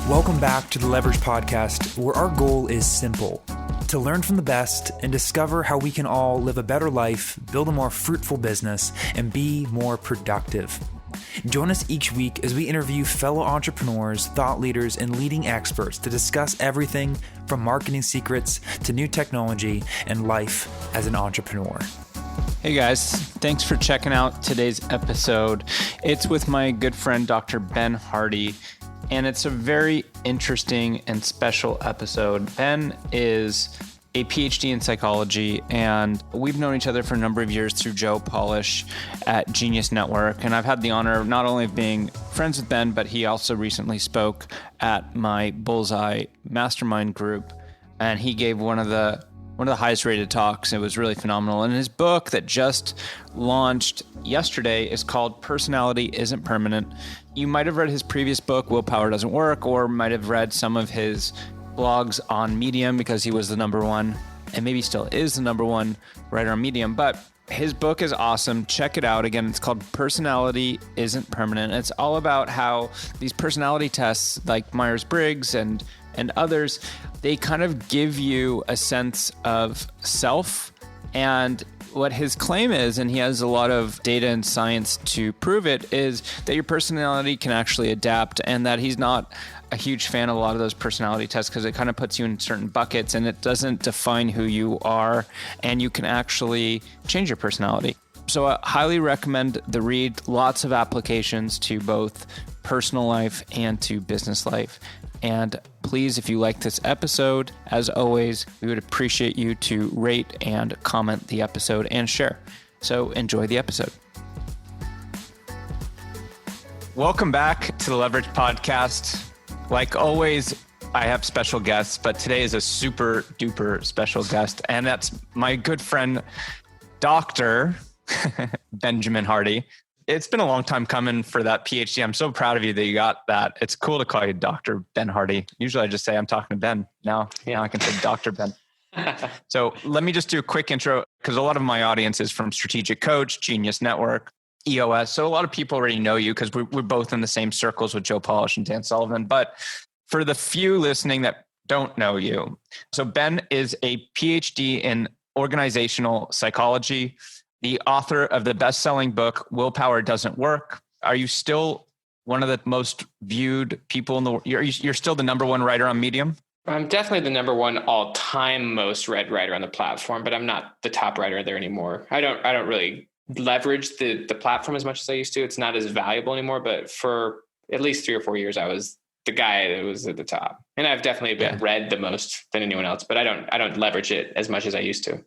Welcome back to the Leverage Podcast, where our goal is simple: to learn from the best and discover how we can all live a better life, build a more fruitful business, and be more productive. Join us each week as we interview fellow entrepreneurs, thought leaders, and leading experts to discuss everything from marketing secrets to new technology and life as an entrepreneur. Hey guys, thanks for checking out today's episode. It's with my good friend, Dr. Ben Hardy, and it's a very interesting and special episode. Ben is a PhD in psychology, and we've known each other for a number of years through Joe Polish at Genius Network. And I've had the honor of not only of being friends with Ben, but he also recently spoke at my Bullseye Mastermind group, and he gave one of the highest rated talks. It was really phenomenal. And his book that just launched yesterday is called Personality Isn't Permanent. You might have read his previous book, Willpower Doesn't Work, or might have read some of his blogs on Medium because he was the number one, and maybe still is the number one writer on Medium. But his book is awesome. Check it out. Again, it's called Personality Isn't Permanent. It's all about how these personality tests like Myers-Briggs and others, they kind of give you a sense of self. And what his claim is, and he has a lot of data and science to prove it, is that your personality can actually adapt, and that he's not a huge fan of a lot of those personality tests because it kind of puts you in certain buckets and it doesn't define who you are, and you can actually change your personality. So I highly recommend the read. Lots of applications to both personal life and to business life. And please, if you like this episode, as always, we would appreciate you to rate and comment the episode and share. So enjoy the episode. Welcome back to the Leverage Podcast. Like always, I have special guests, but today is a super duper special guest. And that's my good friend, Dr. Benjamin Hardy. It's been a long time coming for that PhD. I'm so proud of you that you got that. It's cool to call you Dr. Ben Hardy. Usually I just say I'm talking to Ben. Now I can say Dr. Ben. So let me just do a quick intro, because a lot of my audience is from Strategic Coach, Genius Network, EOS. So a lot of people already know you because we're both in the same circles with Joe Polish and Dan Sullivan. But for the few listening that don't know you, so Ben is a PhD in organizational psychology, the author of the best-selling book, Willpower Doesn't Work. Are you still one of the most viewed people in the world? You're still the number one writer on Medium? I'm definitely the number one all-time most read writer on the platform, but I'm not the top writer there anymore. I don't really leverage the platform as much as I used to. It's not as valuable anymore, but for at least 3 or 4 years, I was the guy that was at the top. And I've definitely been read the most than anyone else, but I don't leverage it as much as I used to.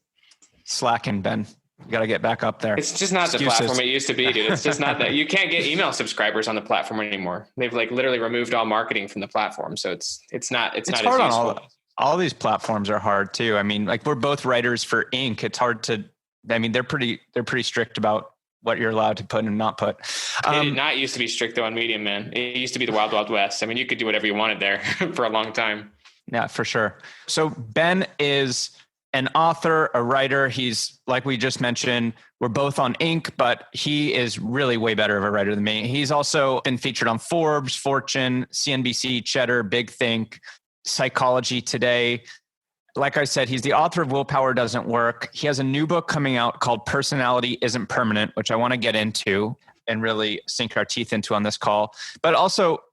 Slacking, Ben. You got to get back up there. It's just not Excuses. The platform it used to be, dude. It's just not that. You can't get email subscribers on the platform anymore. They've literally removed all marketing from the platform. So it's not hard as useful. On all these platforms are hard too. I mean, like we're both writers for Inc. It's hard to, they're pretty strict about what you're allowed to put and not put. It did not used to be strict though on Medium, man. It used to be the Wild Wild West. I mean, you could do whatever you wanted there for a long time. Yeah, for sure. So Ben is an author, a writer. He's, like we just mentioned, we're both on Inc., but he is really way better of a writer than me. He's also been featured on Forbes, Fortune, CNBC, Cheddar, Big Think, Psychology Today. Like I said, he's the author of Willpower Doesn't Work. He has a new book coming out called Personality Isn't Permanent, which I want to get into and really sink our teeth into on this call. But also,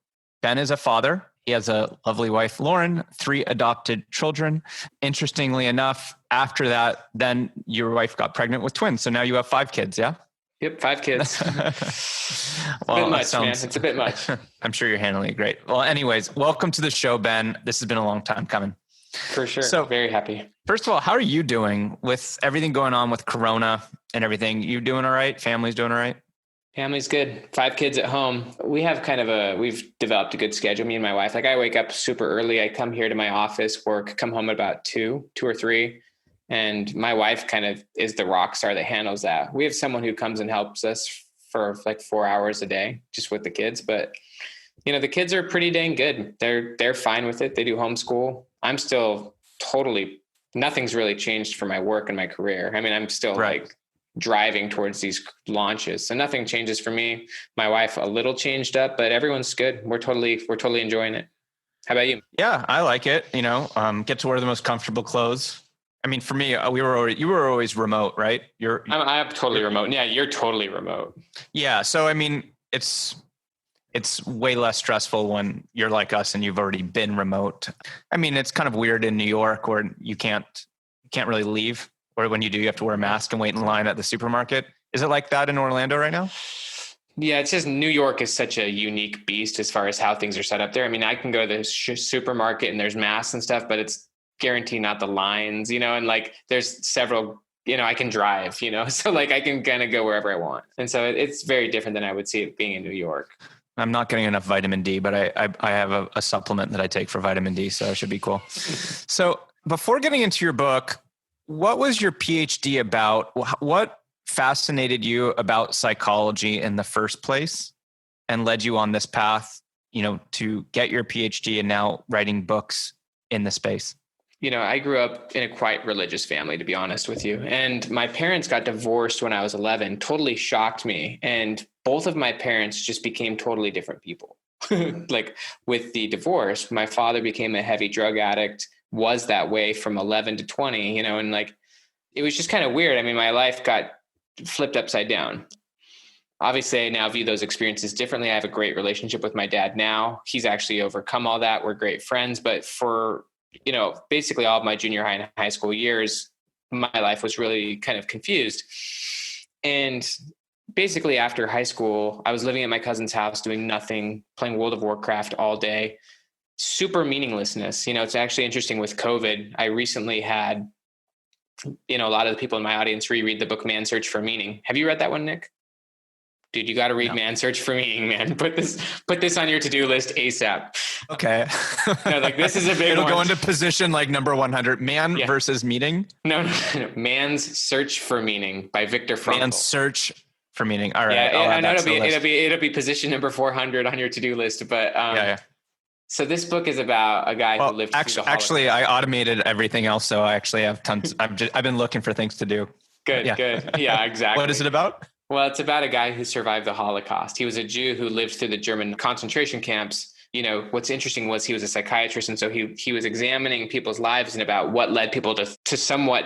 Ben is a father. He has a lovely wife, Lauren, 3 adopted children. Interestingly enough, after that, then your wife got pregnant with twins. So now you have 5 kids, yeah? Yep, 5 kids. Well, a bit much, man. It's a bit much. I'm sure you're handling it great. Well, anyways, welcome to the show, Ben. This has been a long time coming. For sure. So, very happy. First of all, how are you doing with everything going on with Corona and everything? You doing all right? Family's doing all right? Family's good. 5 kids at home. We have we've developed a good schedule, me and my wife. Like I wake up super early. I come here to my office, work, come home at about 2 or 3. And my wife kind of is the rock star that handles that. We have someone who comes and helps us for like 4 hours a day just with the kids. But, the kids are pretty dang good. They're fine with it. They do homeschool. I'm still nothing's really changed for my work and my career. I mean, I'm still like driving towards these launches. So nothing changes for me. My wife a little changed up, but everyone's good. We're totally enjoying it. How about you? Yeah, I like it. Get to wear the most comfortable clothes. I mean, for me, you were always remote, right? I'm totally remote. Yeah, you're totally remote. Yeah. So, I mean, it's way less stressful when you're like us and you've already been remote. I mean, it's kind of weird in New York where you can't really leave, or when you do, you have to wear a mask and wait in line at the supermarket. Is it like that in Orlando right now? Yeah, it's just New York is such a unique beast as far as how things are set up there. I mean, I can go to the supermarket and there's masks and stuff, but it's guaranteed not the lines, and like there's several, I can drive, so like I can kind of go wherever I want. And so it's very different than I would see it being in New York. I'm not getting enough vitamin D, but I have a supplement that I take for vitamin D, so it should be cool. So before getting into your book, what was your PhD about? What fascinated you about psychology in the first place and led you on this path, to get your PhD and now writing books in the space? I grew up in a quite religious family, to be honest with you. And my parents got divorced when I was 11, totally shocked me. And both of my parents just became totally different people. Like with the divorce, my father became a heavy drug addict, was that way from 11 to 20, and like, it was just kind of weird. I mean, my life got flipped upside down. Obviously, I now view those experiences differently. I have a great relationship with my dad now. He's actually overcome all that. We're great friends. But for basically all of my junior high and high school years, my life was really kind of confused. And basically after high school, I was living at my cousin's house, doing nothing, playing World of Warcraft all day, super meaninglessness. It's actually interesting with COVID. I recently had, a lot of the people in my audience reread the book, Man Search for Meaning. Have you read that one, Nick? Dude, you got to read Man Search for Meaning, man. Put this on your to-do list ASAP. Okay. No, like this is a big It'll one. go into position like number 100, Man versus Meaning. No. Man's Search for Meaning by Viktor Frankl. Man's Search for Meaning. All right. Yeah, I know it'll be position number 400 on your to-do list, but yeah. So this book is about a guy who lived through the Holocaust. Actually, I automated everything else, so I actually have tons. I've been looking for things to do. Good. Yeah, exactly. What is it about? Well, it's about a guy who survived the Holocaust. He was a Jew who lived through the German concentration camps. What's interesting was he was a psychiatrist, and so he was examining people's lives and about what led people to somewhat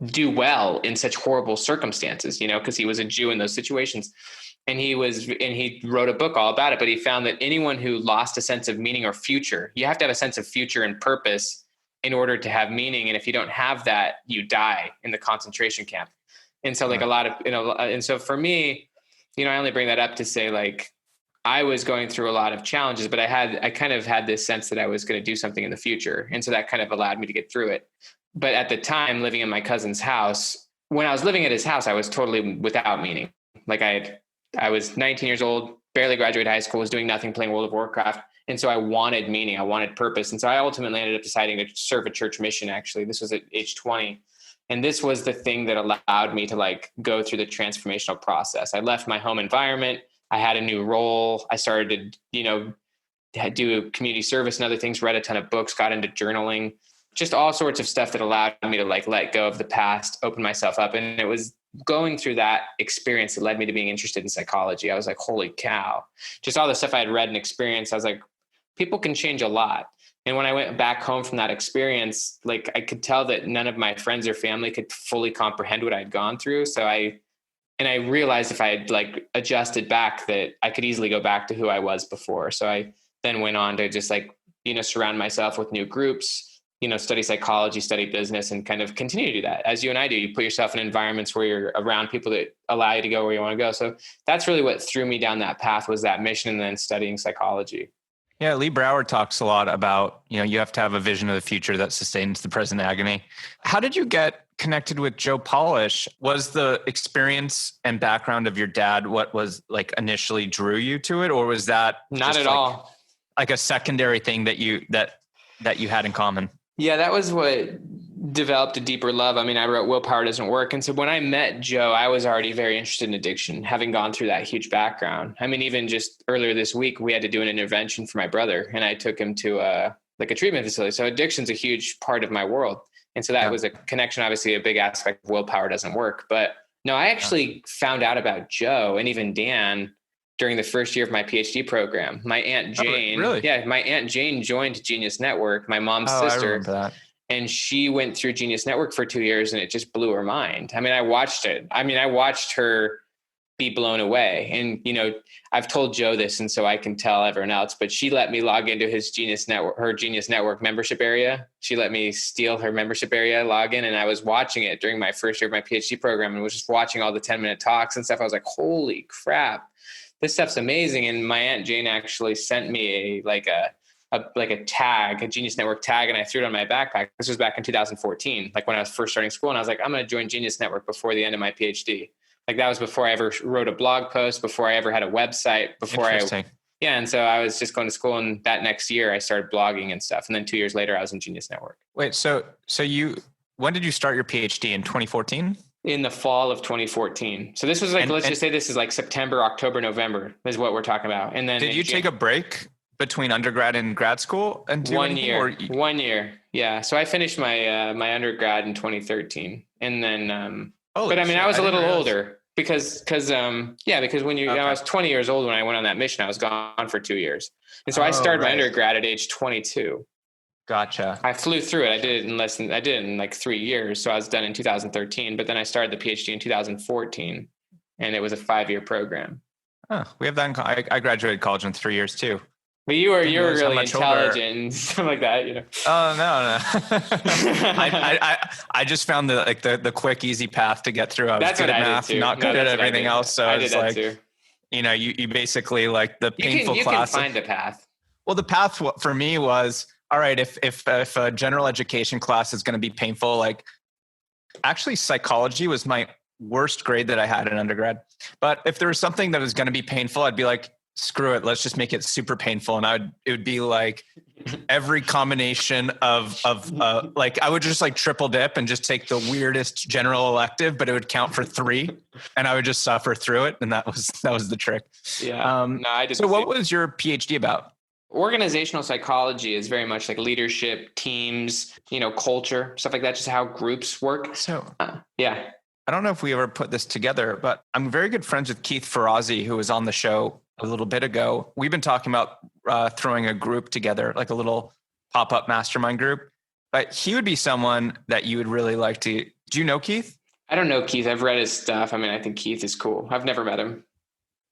do well in such horrible circumstances. Because he was a Jew in those situations. And he wrote a book all about it, but he found that anyone who lost a sense of meaning or future, you have to have a sense of future and purpose in order to have meaning. And if you don't have that, you die in the concentration camp. And so like a lot of, and so for me, I only bring that up to say like, I was going through a lot of challenges, but I kind of had this sense that I was going to do something in the future. And so that kind of allowed me to get through it. But at the time living in my cousin's house, when I was living at his house, I was totally without meaning. Like I was 19 years old, barely graduated high school, was doing nothing, playing World of Warcraft. And so I wanted meaning. I wanted purpose. And so I ultimately ended up deciding to serve a church mission. Actually, this was at age 20. And this was the thing that allowed me to like go through the transformational process. I left my home environment. I had a new role. I started to, do community service and other things, read a ton of books, got into journaling, just all sorts of stuff that allowed me to like let go of the past, open myself up. And it was going through that experience that led me to being interested in psychology. I was like, holy cow, just all the stuff I had read and experienced. I was like, people can change a lot. And when I went back home from that experience, like I could tell that none of my friends or family could fully comprehend what I'd gone through. So I realized if I had like adjusted back that I could easily go back to who I was before. So I then went on to just like, surround myself with new groups, study psychology, study business, and kind of continue to do that. As you and I do, you put yourself in environments where you're around people that allow you to go where you want to go. So that's really what threw me down that path, was that mission and then studying psychology. Yeah. Lee Brower talks a lot about, you have to have a vision of the future that sustains the present agony. How did you get connected with Joe Polish? Was the experience and background of your dad what was like initially drew you to it? Or was that not at all like a secondary thing that you had in common? Yeah, that was what developed a deeper love. I mean, I wrote Willpower Doesn't Work. And so when I met Joe, I was already very interested in addiction, having gone through that huge background. I mean, even just earlier this week, we had to do an intervention for my brother, and I took him to a treatment facility. So addiction's a huge part of my world. And so that was a connection, obviously a big aspect of Willpower Doesn't Work. But no, I actually found out about Joe and even Dan during the first year of my PhD program. My Aunt Jane, really? Yeah, my Aunt Jane joined Genius Network, my mom's I sister. remember that. And she went through Genius Network for 2 years and it just blew her mind. I mean, I watched it. I mean, I watched her be blown away. And, you know, I've told Joe this, and so I can tell everyone else, but she let me log into her Genius Network membership area. She let me steal her membership area login. And I was watching it during my first year of my PhD program and was just watching all the 10-minute talks and stuff. I was like, holy crap, this stuff's amazing. And my Aunt Jane actually sent me a tag, a Genius Network tag, and I threw it on my backpack. This was back in 2014, like when I was first starting school. And I was like, I'm going to join Genius Network before the end of my PhD. Like that was before I ever wrote a blog post, before I ever had a website, and so I was just going to school, and that next year I started blogging and stuff. And then 2 years later, I was in Genius Network. Wait, so when did you start your PhD? In 2014? In the fall of 2014. So this was like, let's just say this is like September, October, November is what we're talking about. And then did you take a break between undergrad and grad school and do 1 year? 1 year. Yeah. So I finished my, my undergrad in 2013, and then, but I mean, I was a little older because when I was 20 years old when I went on that mission. I was gone for 2 years. And so I started my undergrad at age 22. Gotcha. I flew through it. I did it in like 3 years. So I was done in 2013, but then I started the PhD in 2014, and it was a 5-year program. Oh, we have that. I graduated college in 3 years too. But you were really intelligent and stuff like that, you know. Oh no. I just found the quick, easy path to get through. I was good at math, not good at everything else. So I was like, too. You know, you basically like the painful class. You can find the path. Well, the path for me was, all right, if a general education class is going to be painful, like actually psychology was my worst grade that I had in undergrad. But if there was something that was going to be painful, I'd be like, screw it, let's just make it super painful. And it would be like every combination of like, I would just like triple dip and just take the weirdest general elective, but it would count for 3 and I would just suffer through it. And that was the trick. Yeah. So what was your PhD about? Organizational psychology is very much like leadership, teams, you know, culture, stuff like that, just how groups work. So yeah. I don't know if we ever put this together, but I'm very good friends with Keith Ferrazzi, who was on the show a little bit ago. We've been talking about throwing a group together, like a little pop-up mastermind group. But he would be someone that you would really like to. Do you know Keith? I don't know Keith. I've read his stuff. I mean, I think Keith is cool. I've never met him.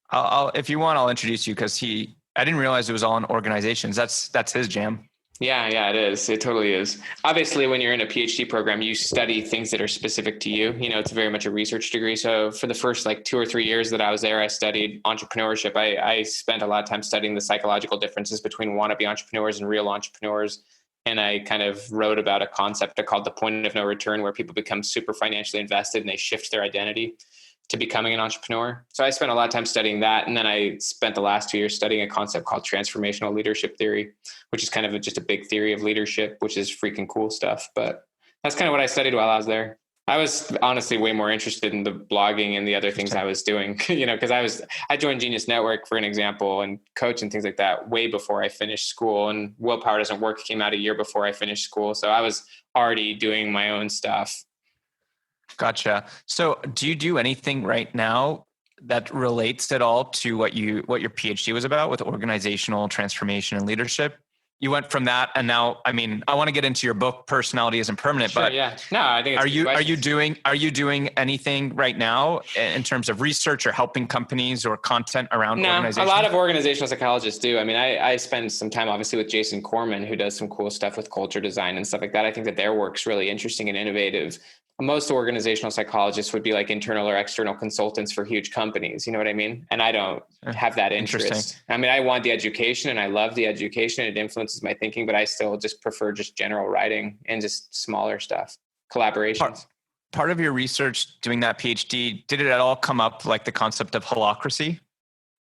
I'll if you want, I'll introduce you because I didn't realize it was all in organizations. That's his jam. Yeah, it is. It totally is. Obviously, when you're in a PhD program, you study things that are specific to you. You know, it's very much a research degree. So for the first like 2 or 3 years that I was there, I studied entrepreneurship. I spent a lot of time studying the psychological differences between wannabe entrepreneurs and real entrepreneurs. And I kind of wrote about a concept called the point of no return, where people become super financially invested and they shift their identity to becoming an entrepreneur. So I spent a lot of time studying that. And then I spent the last 2 years studying a concept called transformational leadership theory, which is kind of just a big theory of leadership, which is freaking cool stuff. But that's kind of what I studied while I was there. I was honestly way more interested in the blogging and the other things I was doing, you know, because I joined Genius Network, for an example, and coach and things like that way before I finished school. And Willpower Doesn't Work came out a year before I finished school. So I was already doing my own stuff. Gotcha. So do you do anything right now that relates at all to what your PhD was about with organizational transformation and leadership? You went from that, and now, I mean, I want to get into your book, Personality Isn't Permanent, sure, but yeah. No, I think it's are you doing anything right now in terms of research or helping companies or content around organizations? A lot of organizational psychologists do. I mean, I spend some time obviously with Jason Corman, who does some cool stuff with culture design and stuff like that. I think that their work's really interesting and innovative. Most organizational psychologists would be like internal or external consultants for huge companies. You know what I mean? And I don't have that interest. I mean, I want the education and I love the education. It influences my thinking, but I still just prefer just general writing and just smaller stuff, collaborations. Part of your research doing that PhD, did it at all come up like the concept of holacracy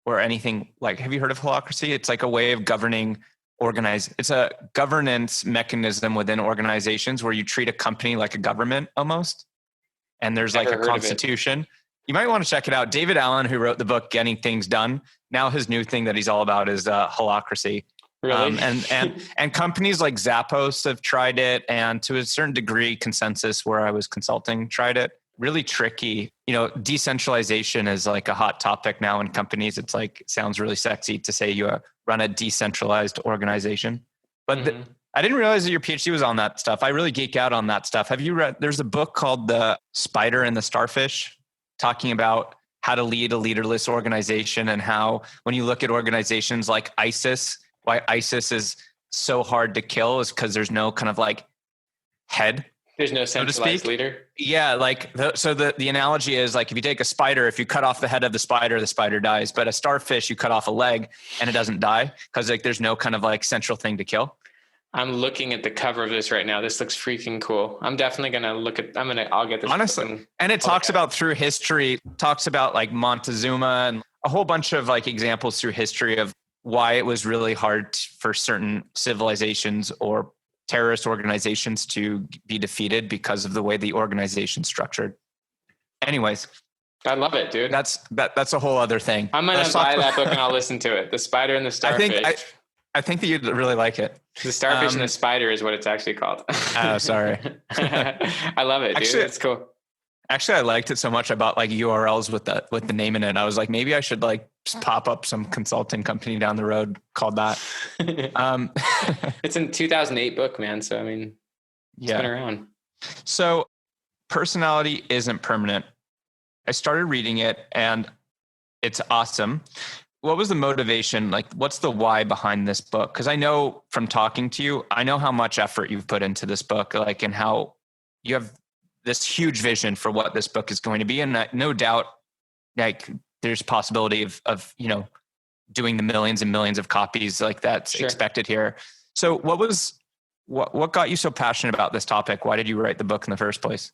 or anything like, have you heard of holacracy? It's like a way of governing it's a governance mechanism within organizations where you treat a company like a government almost. And there's like a constitution. You might want to check it out. David Allen, who wrote the book, Getting Things Done. Now his new thing that he's all about is holacracy. Really? And companies like Zappos have tried it. And to a certain degree, Consensus, where I was consulting, tried it. Really tricky. decentralization is like a hot topic now in companies. It's like, sounds really sexy to say you run a decentralized organization. But I didn't realize that your PhD was on that stuff. I really geek out on that stuff. Have you read, there's a book called The Spider and the Starfish, talking about how to lead a leaderless organization, and how when you look at organizations like ISIS, why ISIS is so hard to kill is because there's no kind of like head. There's no centralized leader. Yeah. Like, the analogy is like, if you take a spider, if you cut off the head of the spider dies, but a starfish, you cut off a leg and it doesn't die because like there's no kind of like central thing to kill. I'm looking at the cover of this right now. This looks freaking cool. I'm definitely going to I'll get this. Honestly. And it talks about through history, talks about like Montezuma and a whole bunch of like examples through history of why it was really hard for certain civilizations or terrorist organizations to be defeated because of the way the organization's structured. Anyways. I love it, dude. That's a whole other thing. I'm going to buy that book and I'll listen to it. The Spider and the Starfish. I think that you'd really like it. The Starfish and the Spider is what it's actually called. Oh, sorry. I love it, dude. It's cool. Actually, I liked it so much. I bought like URLs with the name in it. I was like, maybe I should like just pop up some consulting company down the road called that. It's a 2008 book, man. So, I mean, it's been around. So personality isn't permanent. I started reading it and it's awesome. What was the motivation? Like, what's the why behind this book? Because I know from talking to you, I know how much effort you've put into this book, like, and how you have this huge vision for what this book is going to be. And no doubt, like, there's possibility of doing the millions and millions of copies like that's expected here. So what got you so passionate about this topic? Why did you write the book in the first place?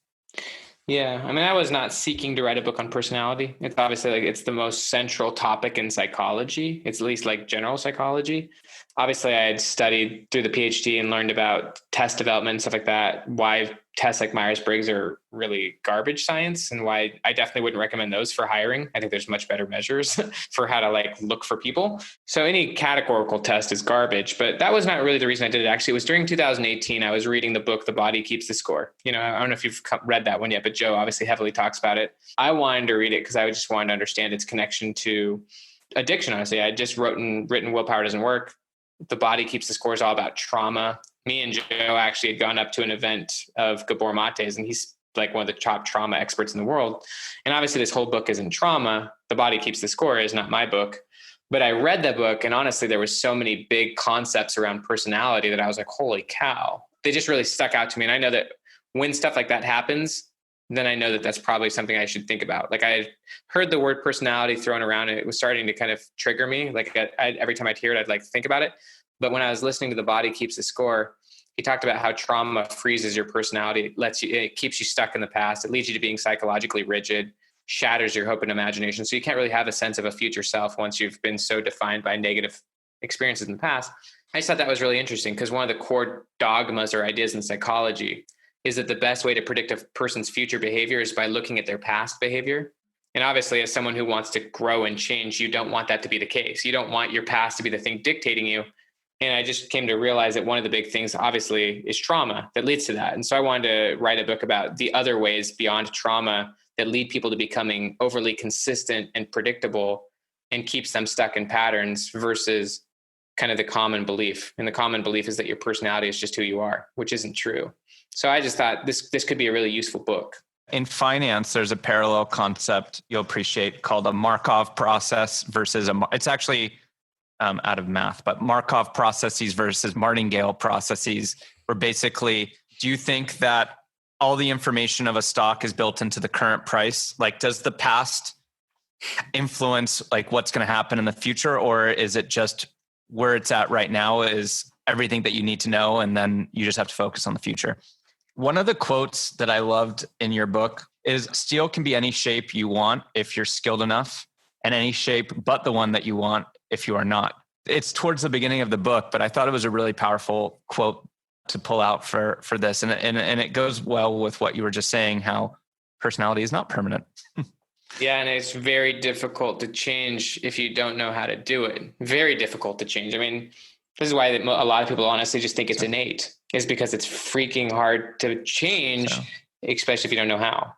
Yeah. I mean, I was not seeking to write a book on personality. It's obviously like, it's the most central topic in psychology. It's at least like general psychology. Obviously I had studied through the PhD and learned about test development and stuff like that, why tests like Myers-Briggs are really garbage science, and why I definitely wouldn't recommend those for hiring. I think there's much better measures for how to like look for people. So any categorical test is garbage, but that was not really the reason I did it. Actually, it was during 2018. I was reading the book, The Body Keeps the Score. I don't know if you've read that one yet, but Joe obviously heavily talks about it. I wanted to read it because I just wanted to understand its connection to addiction. Honestly, I just written Willpower Doesn't Work. The Body Keeps the Score is all about trauma. Me and Joe actually had gone up to an event of Gabor Mate's, and he's like one of the top trauma experts in the world. And obviously this whole book is in trauma. The Body Keeps the Score is not my book, but I read that book, and honestly, there was so many big concepts around personality that I was like, holy cow. They just really stuck out to me. And I know that when stuff like that happens, then I know that that's probably something I should think about. Like, I heard the word personality thrown around, and it was starting to kind of trigger me. Like every time I'd hear it, I'd like think about it. But when I was listening to The Body Keeps the Score, he talked about how trauma freezes your personality. It keeps you stuck in the past. It leads you to being psychologically rigid, shatters your hope and imagination. So you can't really have a sense of a future self once you've been so defined by negative experiences in the past. I just thought that was really interesting, because one of the core dogmas or ideas in psychology is that the best way to predict a person's future behavior is by looking at their past behavior. And obviously, as someone who wants to grow and change, you don't want that to be the case. You don't want your past to be the thing dictating you. And I just came to realize that one of the big things, obviously, is trauma that leads to that. And so I wanted to write a book about the other ways beyond trauma that lead people to becoming overly consistent and predictable and keeps them stuck in patterns versus kind of the common belief. And the common belief is that your personality is just who you are, which isn't true. So I just thought this could be a really useful book. In finance, there's a parallel concept you'll appreciate called a Markov process versus it's actually out of math, but Markov processes versus martingale processes, where basically, do you think that all the information of a stock is built into the current price? Like, does the past influence like what's going to happen in the future, or is it just where it's at right now is everything that you need to know, and then you just have to focus on the future? One of the quotes that I loved in your book is, steel can be any shape you want if you're skilled enough, and any shape but the one that you want if you are not. It's towards the beginning of the book, but I thought it was a really powerful quote to pull out for this. And it goes well with what you were just saying, how personality is not permanent. Yeah. And it's very difficult to change if you don't know how to do it. Very difficult to change. I mean, this is why a lot of people honestly just think it's innate, is because it's freaking hard to change, especially if you don't know how.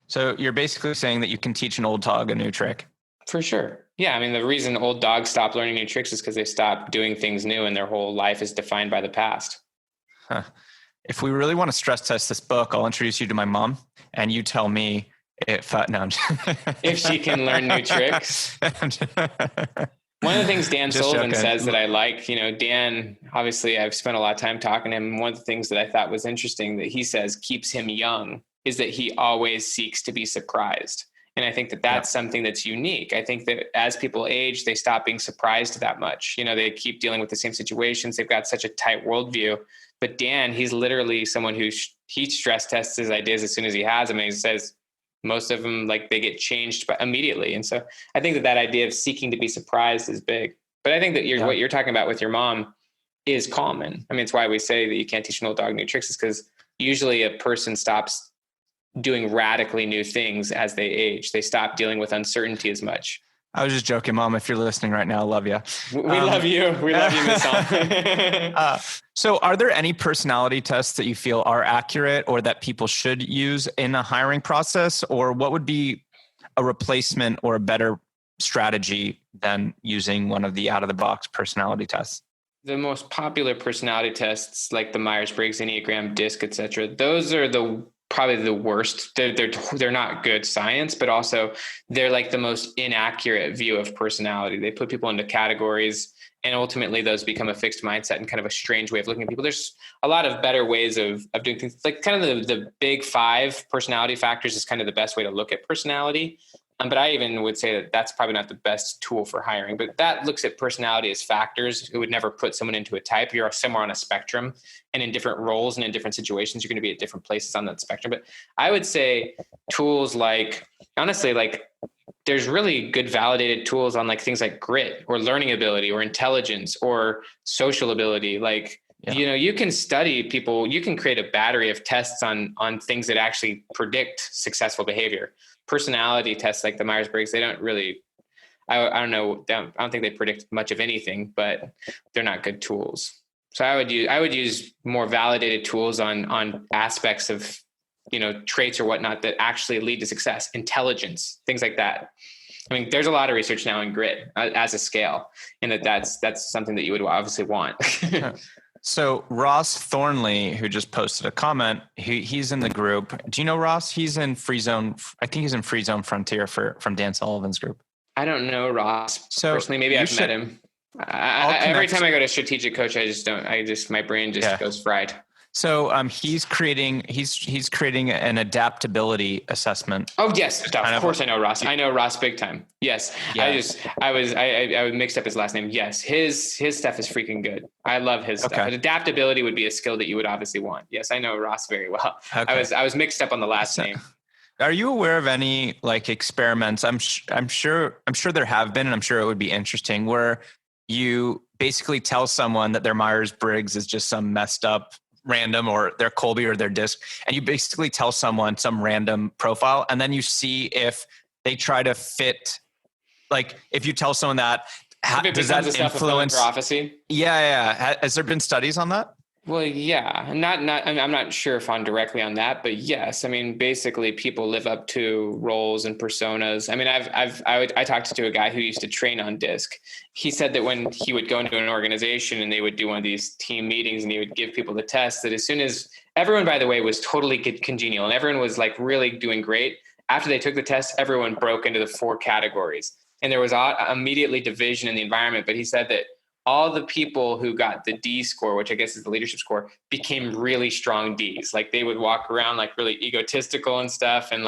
So you're basically saying that you can teach an old dog a new trick. For sure. Yeah. I mean, the reason old dogs stop learning new tricks is because they stop doing things new and their whole life is defined by the past. Huh. If we really want to stress test this book, I'll introduce you to my mom and you tell me if she can learn new tricks. One of the things Dan Sullivan says that I like, Dan, obviously I've spent a lot of time talking to him. One of the things that I thought was interesting that he says keeps him young is that he always seeks to be surprised. And I think that that's something that's unique. I think that as people age, they stop being surprised that much. They keep dealing with the same situations. They've got such a tight worldview. But Dan, he's literally someone who he stress tests his ideas as soon as he has them. And he says most of them, like, they get changed immediately. And so I think that idea of seeking to be surprised is big. But I think that what you're talking about with your mom is common. I mean, it's why we say that you can't teach an old dog new tricks, is because usually a person stops doing radically new things as they age. They stop dealing with uncertainty as much. I was just joking, Mom. If you're listening right now, I love you. We love you. We love you, Miss Song. So are there any personality tests that you feel are accurate or that people should use in a hiring process? Or what would be a replacement or a better strategy than using one of the out-of-the-box personality tests? The most popular personality tests, like the Myers-Briggs, Enneagram, DISC, et cetera, those are probably the worst. They're not good science, but also they're like the most inaccurate view of personality. They put people into categories, and ultimately those become a fixed mindset and kind of a strange way of looking at people. There's a lot of better ways of doing things. Like kind of the big 5 personality factors is kind of the best way to look at personality. But I even would say that that's probably not the best tool for hiring. But that looks at personality as factors. It would never put someone into a type. You're somewhere on a spectrum, and in different roles and in different situations, you're going to be at different places on that spectrum. But I would say tools honestly, there's really good validated tools on things like grit or learning ability or intelligence or social ability. You can study people, you can create a battery of tests on things that actually predict successful behavior. Personality tests like the Myers-Briggs, they don't really, I don't know, I don't think they predict much of anything, but they're not good tools. So I would use more validated tools on aspects of, traits or whatnot that actually lead to success, intelligence, things like that. I mean, there's a lot of research now in grit as a scale, and that's something that you would obviously want. So Ross Thornley, who just posted a comment, he's in the group. Do you know Ross? He's in Free Zone. I think he's in Free Zone Frontier from Dan Sullivan's group. I don't know Ross personally. Maybe I've met him. Every time I go to strategic coach, my brain just goes fried. So he's creating an adaptability assessment. Oh yes, of course I know Ross. I know Ross big time. Yes, yeah. I mixed up his last name. Yes, his stuff is freaking good. I love his stuff. But adaptability would be a skill that you would obviously want. Yes, I know Ross very well. Okay. I was mixed up on the last name. Are you aware of any experiments? I'm sure there have been, and I'm sure it would be interesting, where you basically tell someone that their Myers-Briggs is just some messed up random, or their Colby or their DISC, and you basically tell someone some random profile, and then you see if they try to fit. If you tell someone that, does that influence prophecy? Yeah. Has there been studies on that? Well, yeah, I'm not sure if on directly on that, but yes, I mean, basically people live up to roles and personas. I mean, I talked to a guy who used to train on DISC. He said that when he would go into an organization and they would do one of these team meetings and he would give people the test, that as soon as everyone, by the way, was totally congenial and everyone was really doing great. After they took the test, everyone broke into the 4 categories, and there was immediately division in the environment. But he said that all the people who got the D score, which I guess is the leadership score, became really strong Ds. They would walk around really egotistical and stuff, and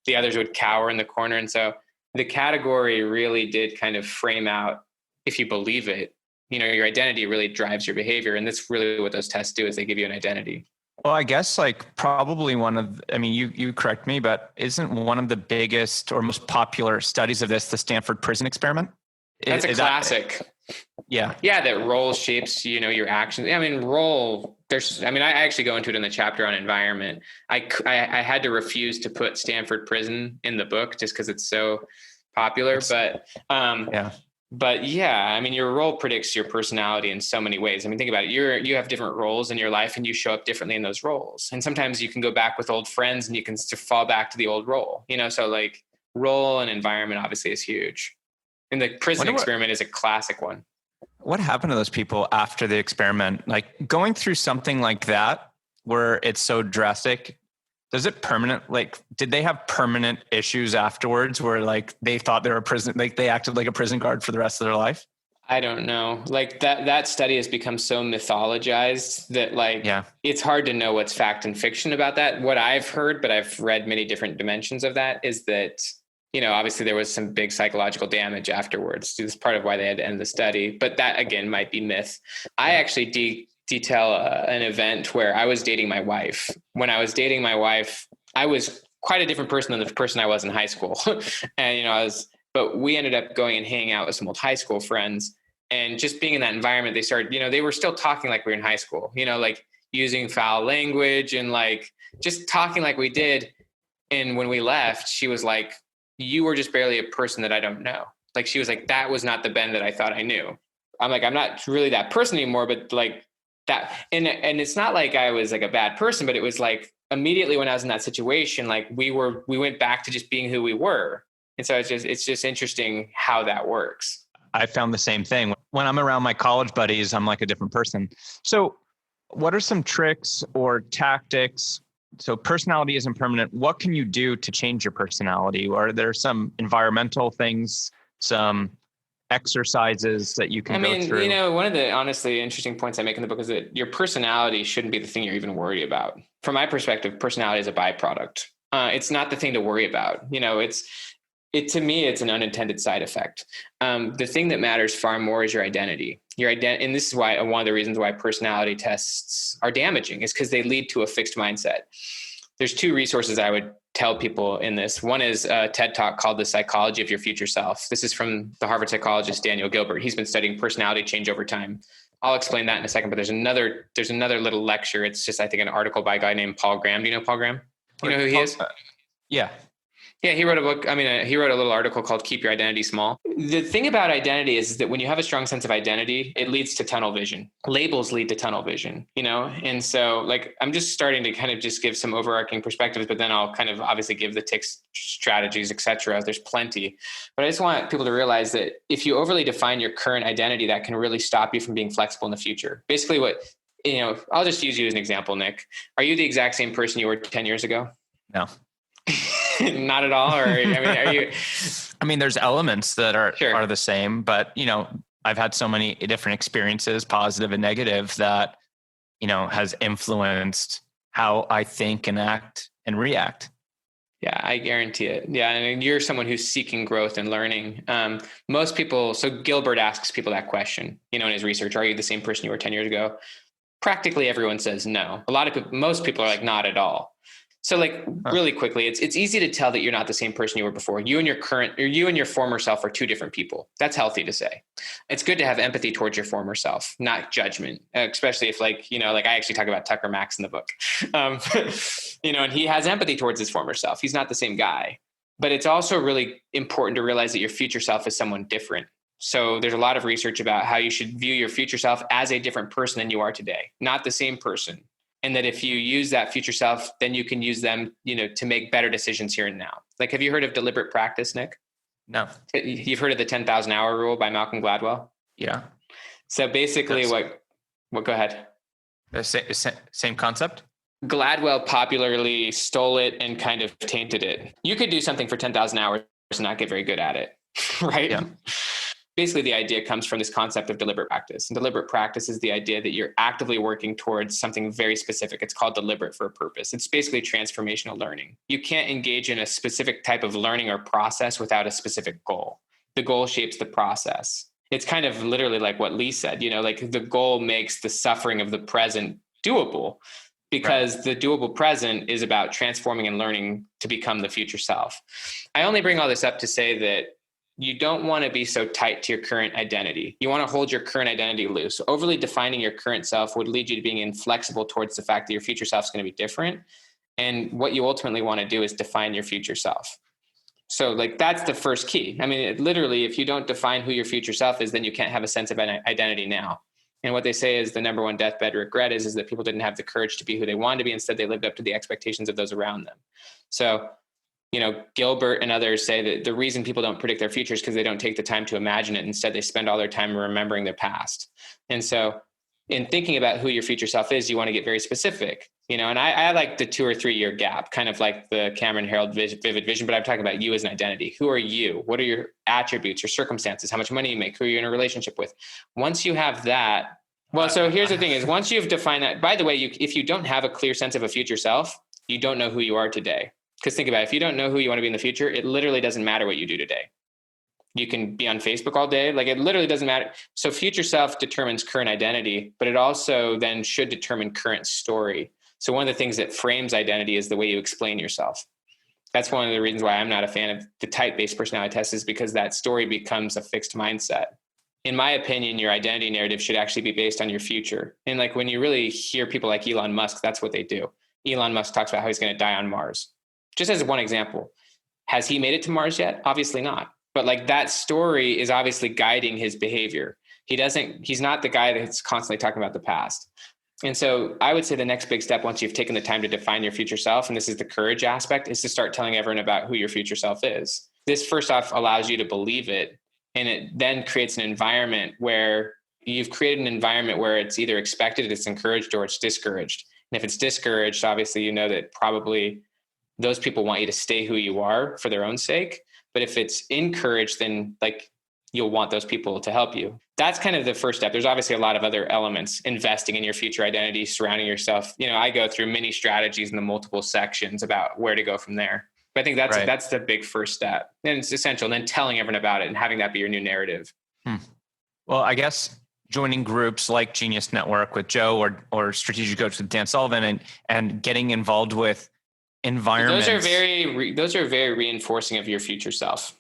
the others would cower in the corner. And so the category really did kind of frame out, if you believe it, your identity really drives your behavior. And that's really what those tests do, is they give you an identity. Well, I guess probably you correct me, but isn't one of the biggest or most popular studies of this the Stanford prison experiment? That's a classic. Yeah, that role shapes, your actions. I mean, I actually go into it in the chapter on environment. I had to refuse to put Stanford prison in the book just because it's so popular. But yeah, I mean, your role predicts your personality in so many ways. I mean, think about it. You have different roles in your life and you show up differently in those roles. And sometimes you can go back with old friends and you can fall back to the old role, so like role and environment obviously is huge. And the prison experiment is a classic one. What happened to those people after the experiment? Like going through something like that, where it's so drastic, does it did they have permanent issues afterwards where like they thought they were a prison, like they acted like a prison guard for the rest of their life? I don't know. Like that study has become so mythologized that it's hard to know what's fact and fiction about that. What I've heard, but I've read many different dimensions of that, is that, obviously there was some big psychological damage afterwards. This is part of why they had to end the study, but that again might be myth. I actually detail an event where I was dating my wife. When I was dating my wife, I was quite a different person than the person I was in high school. And, but we ended up going and hanging out with some old high school friends, and just being in that environment, they started, they were still talking like we were in high school, like using foul language and like just talking like we did. And when we left, she was like, you were just barely a person that I don't know. Like, she was like, that was not the Ben that I thought I knew. I'm like, I'm not really that person anymore, but like, that, and it's not like I was like a bad person, but it was like immediately when I was in that situation, like we went back to just being who we were. And so it's just interesting how that works. I found the same thing. When I'm around my college buddies, I'm like a different person. So what are some tricks or tactics? So personality isn't permanent. What can you do to change your personality? Are there some environmental things, some exercises that you can go through? One of the honestly interesting points I make in the book is that your personality shouldn't be the thing you're even worried about. From my perspective, personality is a byproduct. It's not the thing to worry about. To me, it's an unintended side effect. The thing that matters far more is your identity. And this is why one of the reasons why personality tests are damaging is because they lead to a fixed mindset. There's two resources I would tell people in this. One is a TED Talk called The Psychology of Your Future Self. This is from the Harvard psychologist Daniel Gilbert. He's been studying personality change over time. I'll explain that in a second, but there's another little lecture. It's just, I think, an article by a guy named Paul Graham. Do you know Paul Graham? You know who he is? Yeah. Yeah, he wrote a book. He wrote a little article called Keep Your Identity Small. The thing about identity is that when you have a strong sense of identity, it leads to tunnel vision. Labels lead to tunnel vision, And so like, I'm just starting to kind of just give some overarching perspectives, but then I'll kind of obviously give the tics, strategies, et cetera. There's plenty. But I just want people to realize that if you overly define your current identity, that can really stop you from being flexible in the future. Basically I'll just use you as an example, Nick. Are you the exact same person you were 10 years ago? No. Not at all? Or are you? There's elements that are the same, but I've had so many different experiences, positive and negative, that has influenced how I think and act and react. Yeah, I guarantee it. Yeah, you're someone who's seeking growth and learning. Most people. So Gilbert asks people that question. In his research, are you the same person you were 10 years ago? Practically everyone says no. Most people are like, not at all. So like really quickly, it's easy to tell that you're not the same person you were before. You and your former self are two different people. That's healthy to say. It's good to have empathy towards your former self, not judgment, especially if like I actually talk about Tucker Max in the book, and he has empathy towards his former self. He's not the same guy, but it's also really important to realize that your future self is someone different. So there's a lot of research about how you should view your future self as a different person than you are today, not the same person. And that if you use that future self, then you can use them, to make better decisions here and now. Like, have you heard of deliberate practice, Nick? No. You've heard of the 10,000 hour rule by Malcolm Gladwell? Yeah. So basically go ahead. Same concept? Gladwell popularly stole it and kind of tainted it. You could do something for 10,000 hours and not get very good at it, right? Yeah. Basically, the idea comes from this concept of deliberate practice. And deliberate practice is the idea that you're actively working towards something very specific. It's called deliberate for a purpose. It's basically transformational learning. You can't engage in a specific type of learning or process without a specific goal. The goal shapes the process. It's kind of literally like what Lee said, like the goal makes the suffering of the present doable, because the doable present is about transforming and learning to become the future self. I only bring all this up to say that you don't want to be so tight to your current identity. You want to hold your current identity loose. So overly defining your current self would lead you to being inflexible towards the fact that your future self is going to be different. And what you ultimately want to do is define your future self. So like, that's the first key. I mean, literally, if you don't define who your future self is, then you can't have a sense of identity now. And what they say is the number one deathbed regret is that people didn't have the courage to be who they wanted to be. Instead, they lived up to the expectations of those around them. So, Gilbert and others say that the reason people don't predict their future is because they don't take the time to imagine it. Instead, they spend all their time remembering their past. And so in thinking about who your future self is, you want to get very specific, and I like the 2 or 3 year gap, kind of like the Cameron Herold vivid vision, but I'm talking about you as an identity. Who are you? What are your attributes, your circumstances, how much money you make, who are you in a relationship with? Once you have that, well, so here's the thing is once you've defined that, by the way, if you don't have a clear sense of a future self, you don't know who you are today. Because think about it, if you don't know who you want to be in the future, it literally doesn't matter what you do today. You can be on Facebook all day. Like, it literally doesn't matter. So future self determines current identity, but it also then should determine current story. So one of the things that frames identity is the way you explain yourself. That's one of the reasons why I'm not a fan of the type-based personality test, is because that story becomes a fixed mindset. In my opinion, your identity narrative should actually be based on your future. And like, when you really hear people like Elon Musk, that's what they do. Elon Musk talks about how he's going to die on Mars. Just as one example, has he made it to Mars yet? Obviously not. But like, that story is obviously guiding his behavior. He's not the guy that's constantly talking about the past. And so I would say the next big step, once you've taken the time to define your future self, and this is the courage aspect, is to start telling everyone about who your future self is. This first off allows you to believe it. And it then creates an environment where you've created an environment where it's either expected, it's encouraged, or it's discouraged. And if it's discouraged, obviously, that probably those people want you to stay who you are for their own sake. But if it's encouraged, then like, you'll want those people to help you. That's kind of the first step. There's obviously a lot of other elements, investing in your future identity, surrounding yourself. I go through many strategies in the multiple sections about where to go from there. But I think that's the big first step. And it's essential. And then telling everyone about it and having that be your new narrative. Well, I guess joining groups like Genius Network with Joe or Strategic Coach with Dan Sullivan and getting involved with environments. Those are very reinforcing of your future self.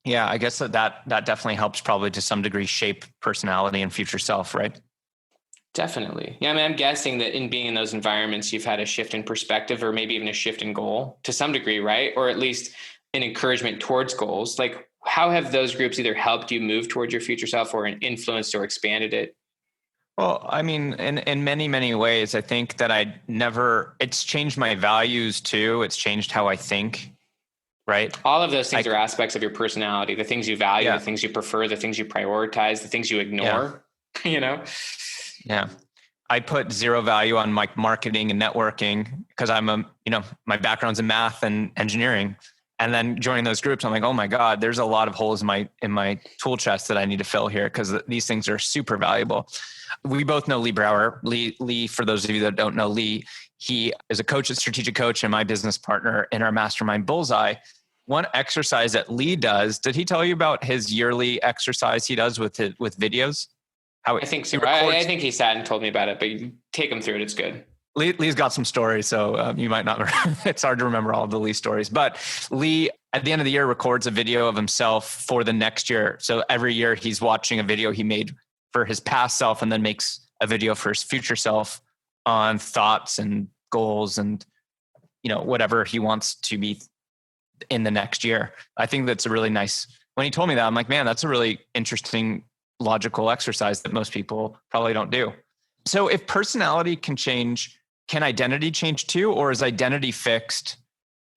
Yeah, I guess that definitely helps probably to some degree shape personality and future self, right? Definitely. Yeah, I mean, I'm guessing that in being in those environments, you've had a shift in perspective, or maybe even a shift in goal to some degree, right? Or at least an encouragement towards goals. Like, how have those groups either helped you move towards your future self or influenced or expanded it? Well, I mean, in many, many ways, I think that it's changed my values too. It's changed how I think, right? All of those things are aspects of your personality, the things you value, the things you prefer, the things you prioritize, the things you ignore, Yeah. I put zero value on my marketing and networking because my background's in math and engineering. And then joining those groups, I'm like, oh my God, there's a lot of holes in my tool chest that I need to fill here because these things are super valuable. We both know Lee Brower. Lee, for those of you that don't know Lee, he is a coach at Strategic Coach and my business partner in our mastermind Bullseye. One exercise that Lee does, did he tell you about his yearly exercise he does with videos? I think so. I think he sat and told me about it, but you take him through it. It's good. Lee's got some stories, so you might not. It's hard to remember all of the Lee stories. But Lee, at the end of the year, records a video of himself for the next year. So every year he's watching a video he made for his past self and then makes a video for his future self on thoughts and goals and, whatever he wants to be in the next year. I think that's a really nice, when he told me that, I'm like, man, that's a really interesting logical exercise that most people probably don't do. So if personality can change, can identity change too? Or is identity fixed?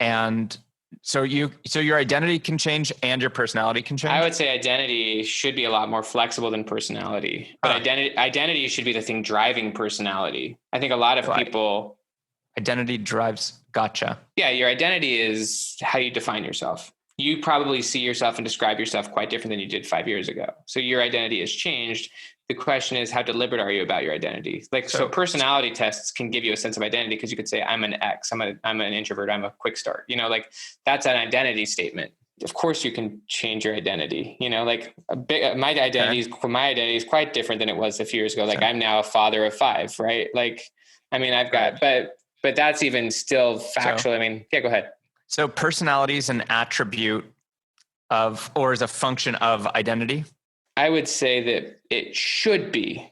And so your identity can change and your personality can change? I would say identity should be a lot more flexible than personality, but identity should be the thing driving personality. I think a lot of people... Identity drives, gotcha. Yeah, your identity is how you define yourself. You probably see yourself and describe yourself quite different than you did 5 years ago. So your identity has changed. The question is, how deliberate are you about your identity? So personality tests can give you a sense of identity because you could say, I'm an X, I'm an introvert, I'm a quick start. That's an identity statement. Of course you can change your identity. My identity is quite different than it was a few years ago. I'm now a father of 5, right? I've got, but that's even still factual. Go ahead. So personality is an attribute of, or is a function of identity? I would say that it should be,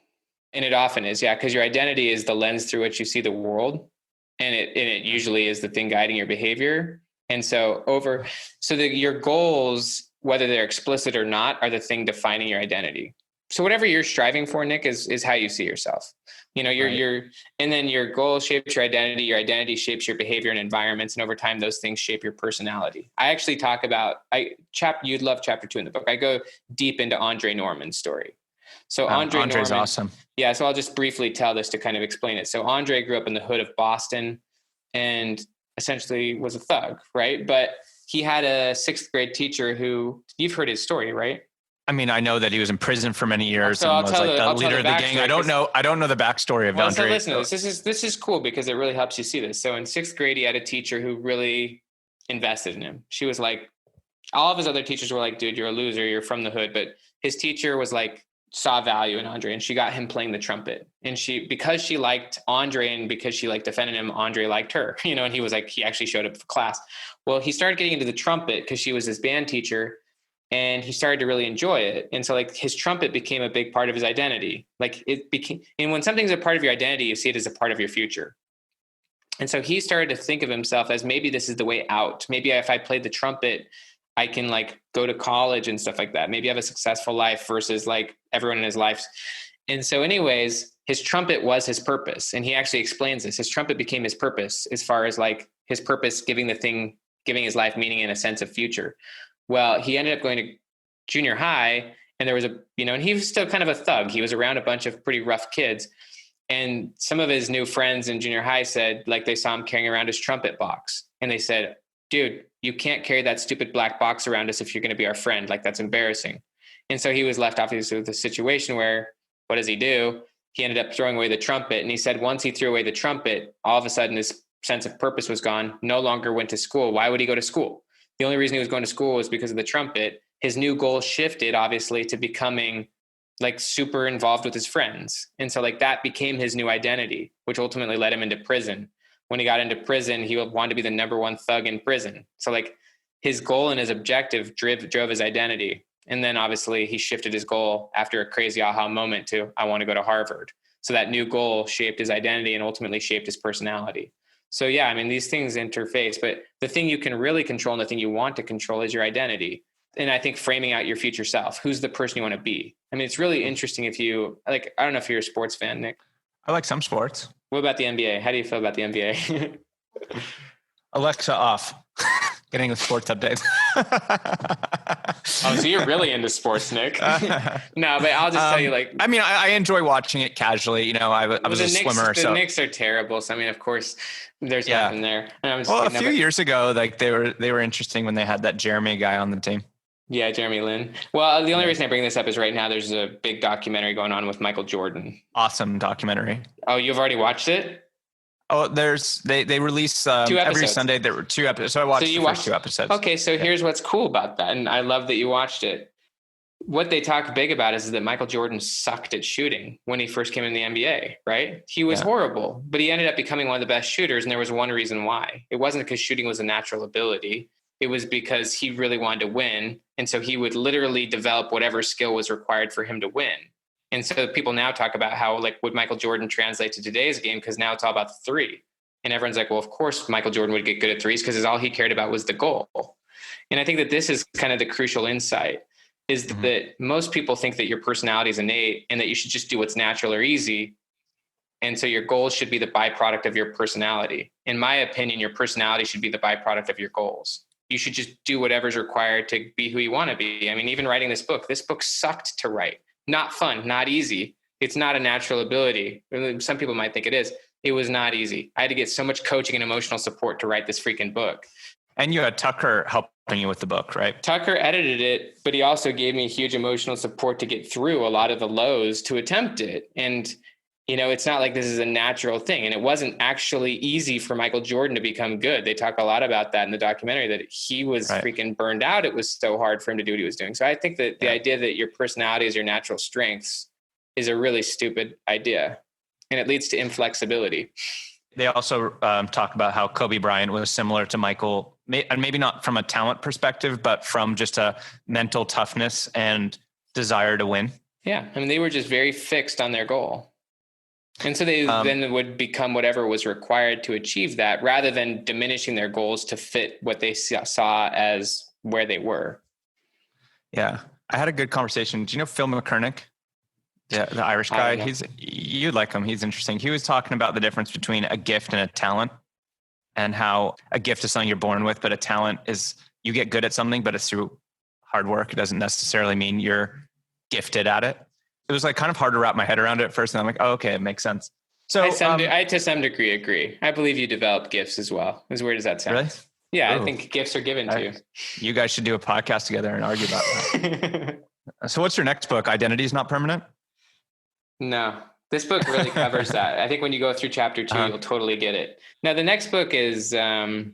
and it often is, because your identity is the lens through which you see the world, and it usually is the thing guiding your behavior. And so your goals, whether they're explicit or not, are the thing defining your identity. So whatever you're striving for, Nick, is how you see yourself. You know, and then your goal shapes your identity shapes your behavior and environments. And over time, those things shape your personality. I actually talk about, you'd love chapter 2 in the book. I go deep into Andre Norman's story. So Andre's Norman, awesome. Yeah. So I'll just briefly tell this to kind of explain it. So Andre grew up in the hood of Boston and essentially was a thug, right? But he had a 6th grade teacher who, you've heard his story, right? I mean, I know that he was in prison for many years so and was like the leader of the gang. I don't know the backstory of Andre. So listen to this. This is cool because it really helps you see this. So in 6th grade, he had a teacher who really invested in him. She was like, all of his other teachers were like, dude, you're a loser. You're from the hood. But his teacher was like, saw value in Andre, and she got him playing the trumpet. And because she liked Andre and because she like defended him, Andre liked her, you know, and he actually showed up for class. Well, he started getting into the trumpet because she was his band teacher. And he started to really enjoy it. And so like his trumpet became a big part of his identity. Like it became, and when something's a part of your identity, you see it as a part of your future. And so he started to think of himself as maybe this is the way out. Maybe if I played the trumpet, I can like go to college and stuff like that. Maybe have a successful life versus like everyone in his life. And so anyways, his trumpet was his purpose. And he actually explains this. His trumpet became his purpose as far as like his purpose, giving his life meaning and a sense of future. Well, he ended up going to junior high and there was and he was still kind of a thug. He was around a bunch of pretty rough kids. And some of his new friends in junior high said, like they saw him carrying around his trumpet box. And they said, dude, you can't carry that stupid black box around us if you're going to be our friend. Like that's embarrassing. And so he was left obviously with a situation where, what does he do? He ended up throwing away the trumpet. And he said, once he threw away the trumpet, all of a sudden his sense of purpose was gone, no longer went to school. Why would he go to school? The only reason he was going to school was because of the trumpet. His new goal shifted obviously to becoming like super involved with his friends. And so like that became his new identity, which ultimately led him into prison. When he got into prison, he wanted to be the number one thug in prison. So like his goal and his objective drove his identity. And then obviously he shifted his goal after a crazy aha moment to, I want to go to Harvard. So that new goal shaped his identity and ultimately shaped his personality. So yeah, I mean, these things interface, but the thing you can really control and the thing you want to control is your identity. And I think framing out your future self, who's the person you want to be? I mean, it's really interesting if you like, I don't know if you're a sports fan, Nick. I like some sports. What about the NBA? How do you feel about the NBA? Alexa off. Getting a sports update. Oh, so you're really into sports, Nick. No, but I'll just tell you, like, I mean, I enjoy watching it casually. You know, I was a swimmer. The Knicks are terrible. So I mean, of course, there's nothing there. A few years ago, like they were interesting when they had that Jeremy guy on the team. Yeah, Jeremy Lin. Well, the only reason I bring this up is right now there's a big documentary going on with Michael Jordan. Awesome documentary. Oh, you've already watched it? Oh, they release every Sunday. There were 2 episodes. So I watched the first 2 episodes. Okay, so here's what's cool about that. And I love that you watched it. What they talk big about is that Michael Jordan sucked at shooting when he first came in the NBA, right? He was horrible, but he ended up becoming one of the best shooters. And there was one reason why. It wasn't because shooting was a natural ability. It was because he really wanted to win. And so he would literally develop whatever skill was required for him to win. And so people now talk about how, like, would Michael Jordan translate to today's game? Because now it's all about the three. And everyone's like, well, of course, Michael Jordan would get good at threes because all he cared about was the goal. And I think that this is kind of the crucial insight is that most people think that your personality is innate and that you should just do what's natural or easy. And so your goals should be the byproduct of your personality. In my opinion, your personality should be the byproduct of your goals. You should just do whatever's required to be who you want to be. I mean, even writing this book sucked to write. Not fun, not easy. It's not a natural ability. Some people might think it is. It was not easy. I had to get so much coaching and emotional support to write this freaking book. And you had Tucker helping you with the book, right? Tucker edited it, but he also gave me huge emotional support to get through a lot of the lows to attempt it. And, you know, it's not like this is a natural thing. And it wasn't actually easy for Michael Jordan to become good. They talk a lot about that in the documentary, that he was freaking burned out. It was so hard for him to do what he was doing. So I think that the idea that your personality is your natural strengths is a really stupid idea. And it leads to inflexibility. They also talk about how Kobe Bryant was similar to Michael, and maybe not from a talent perspective, but from just a mental toughness and desire to win. Yeah. I mean, they were just very fixed on their goal. And so they then would become whatever was required to achieve that, rather than diminishing their goals to fit what they saw as where they were. Yeah. I had a good conversation. Do you know Phil McCormick? The Irish guy? You'd like him. He's interesting. He was talking about the difference between a gift and a talent, and how a gift is something you're born with, but a talent is you get good at something, but it's through hard work. It doesn't necessarily mean you're gifted at it. It was like kind of hard to wrap my head around it at first. And I'm like, oh, okay, it makes sense. So I to some degree agree. I believe you developed gifts as well. As weird as that sounds. Really? Yeah, Ooh. I think gifts are given to you. You guys should do a podcast together and argue about that. So what's your next book? Identity is Not Permanent? No, this book really covers that. I think when you go through chapter 2, you'll totally get it. Now, the next book is, Who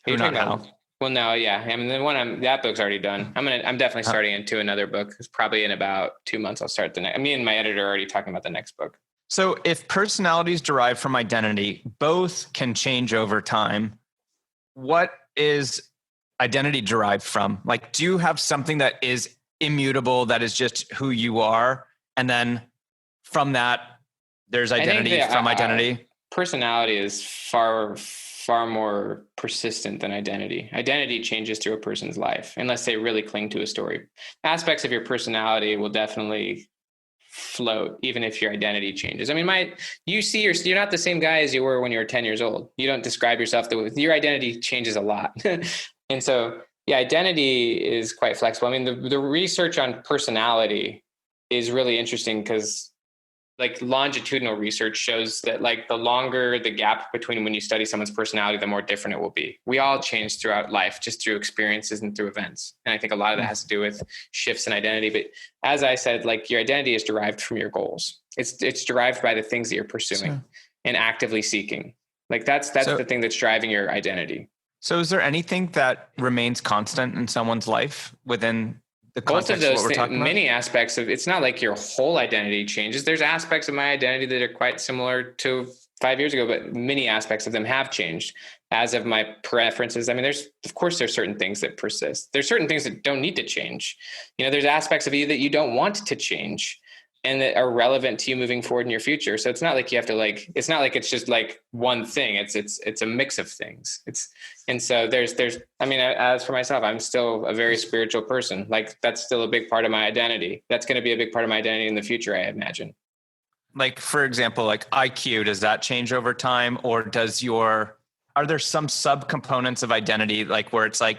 Not How. Well, no, yeah. I mean, that book's already done. I'm definitely starting into another book. It's probably in about 2 months. I'll start the next. Me and my editor are already talking about the next book. So if personalities derived from identity, both can change over time, what is identity derived from? Like, do you have something that is immutable, that is just who you are? And then from that, there's identity from identity? Personality is far more persistent than identity. Identity changes through a person's life, unless they really cling to a story. Aspects of your personality will definitely float, even if your identity changes. I mean, you're not the same guy as you were when you were 10 years old. You don't describe yourself your identity changes a lot. And so, yeah, identity is quite flexible. I mean, the research on personality is really interesting because like longitudinal research shows that like the longer the gap between when you study someone's personality, the more different it will be. We all change throughout life, just through experiences and through events. And I think a lot of that has to do with shifts in identity. But as I said, like your identity is derived from your goals. It's derived by the things that you're pursuing and actively seeking. Like that's the thing that's driving your identity. So is there anything that remains constant in someone's life within the context of those of what we're talking about? Many aspects of it's not like your whole identity changes. There's aspects of my identity that are quite similar to 5 years ago, but many aspects of them have changed as of my preferences. I mean, there's certain things that persist. There's certain things that don't need to change. There's aspects of you that you don't want to change and that are relevant to you moving forward in your future. So it's not like you have to it's not like it's just like one thing. It's a mix of things. I mean, as for myself, I'm still a very spiritual person. Like that's still a big part of my identity. That's going to be a big part of my identity in the future, I imagine. Like, for example, like IQ, does that change over time, or are there some subcomponents of identity, like where it's like,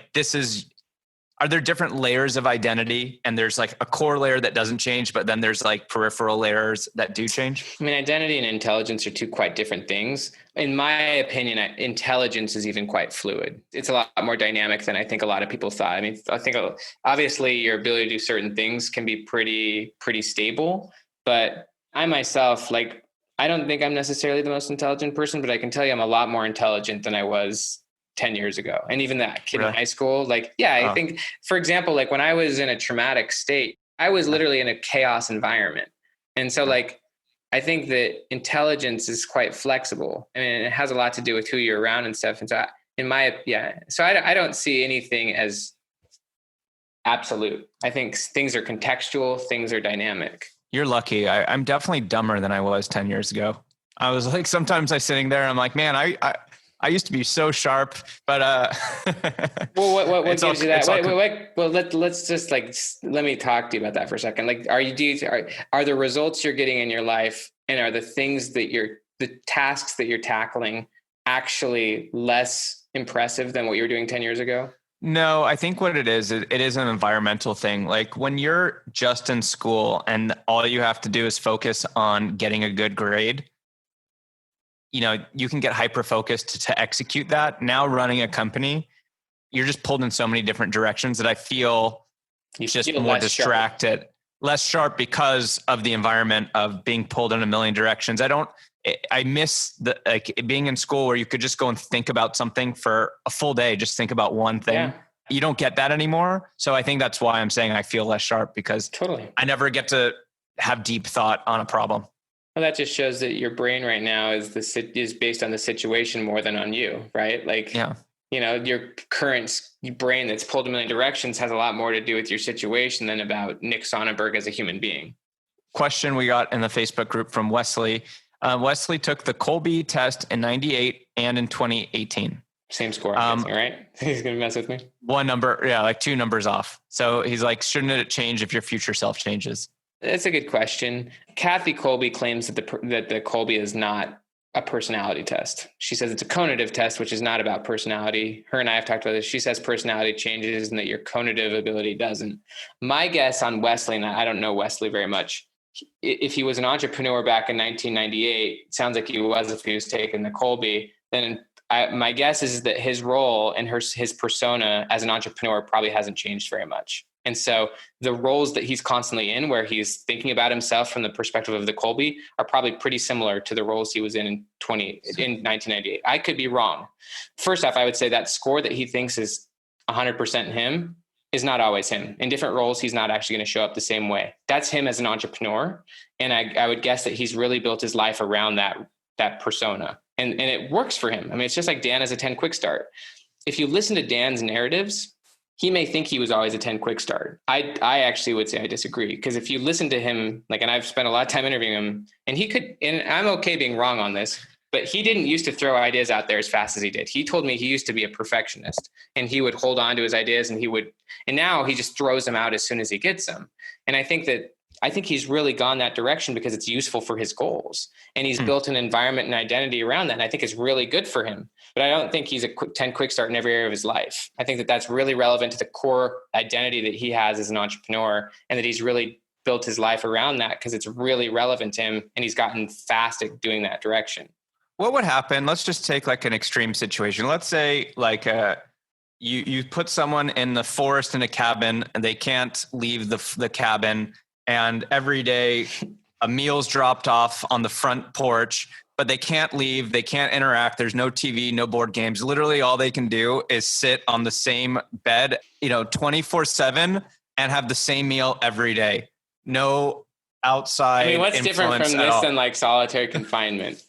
are there different layers of identity and there's like a core layer that doesn't change, but then there's like peripheral layers that do change? I mean, identity and intelligence are two quite different things. In my opinion, intelligence is even quite fluid. It's a lot more dynamic than I think a lot of people thought. I mean, I think obviously your ability to do certain things can be pretty stable, but I myself, like, I don't think I'm necessarily the most intelligent person, but I can tell you I'm a lot more intelligent than I was 10 years ago. And even that kid in high school, like, I think, for example, like when I was in a traumatic state, I was literally in a chaos environment. And so like, I think that intelligence is quite flexible. I mean, it has a lot to do with who you're around and stuff. And so I don't see anything as absolute. I think things are contextual, things are dynamic. You're lucky. I'm definitely dumber than I was 10 years ago. I was like, sometimes I'm sitting there and I'm like, man, I used to be so sharp, but well, what gives you that? Well, let's just let me talk to you about that for a second. Like, are the results you're getting in your life, and are the things that the tasks that you're tackling actually less impressive than what you were doing 10 years ago? No, I think what it is an environmental thing. Like when you're just in school and all you have to do is focus on getting a good grade, you can get hyper-focused to execute that. Now running a company, you're just pulled in so many different directions that I feel more distracted, less sharp because of the environment of being pulled in a million directions. I miss being in school where you could just go and think about something for a full day, just think about one thing. Yeah. You don't get that anymore. So I think that's why I'm saying I feel less sharp, because I never get to have deep thought on a problem. Well, that just shows that your brain right now is based on the situation more than on you, right? Like, your current brain that's pulled a million directions has a lot more to do with your situation than about Nick Sonnenberg as a human being. Question we got in the Facebook group from Wesley. Wesley took the Kolbe test in 98 and in 2018. Same score, I'm guessing, right? He's going to mess with me. One number, like 2 numbers off. So he's like, shouldn't it change if your future self changes? That's a good question. Kathy Kolbe claims that the Kolbe is not a personality test. She says it's a cognitive test, which is not about personality. Her and I have talked about this. She says personality changes and that your cognitive ability doesn't. My guess on Wesley, and I don't know Wesley very much, if he was an entrepreneur back in 1998, it sounds like he was if he was taking the Kolbe, then my guess is that his role and his persona as an entrepreneur probably hasn't changed very much. And so the roles that he's constantly in, where he's thinking about himself from the perspective of the Kolbe, are probably pretty similar to the roles he was in 1998. I could be wrong. First off, I would say that score that he thinks is 100% him is not always him. In different roles, he's not actually going to show up the same way. That's him as an entrepreneur. And I would guess that he's really built his life around that persona. And it works for him. I mean, it's just like Dan as a 10 quick start. If you listen to Dan's narratives, he may think he was always a 10 quick start. I actually would say I disagree, because if you listen to him, and I've spent a lot of time interviewing him, and I'm okay being wrong on this, but he didn't used to throw ideas out there as fast as he did. He told me he used to be a perfectionist, and he would hold on to his ideas, and now he just throws them out as soon as he gets them. And I think he's really gone that direction because it's useful for his goals, and he's built an environment and identity around that. And I think it's really good for him, but I don't think he's a 10 quick start in every area of his life. I think that that's really relevant to the core identity that he has as an entrepreneur, and that he's really built his life around that because it's really relevant to him, and he's gotten fast at doing that direction. What would happen? Let's just take like an extreme situation. Let's say you put someone in the forest in a cabin and they can't leave the cabin, and every day a meal's dropped off on the front porch, but they can't leave, they can't interact. There's no TV, no board games. Literally all they can do is sit on the same bed, 24/7 and have the same meal every day. No outside. I mean, what's different from this than like solitary confinement?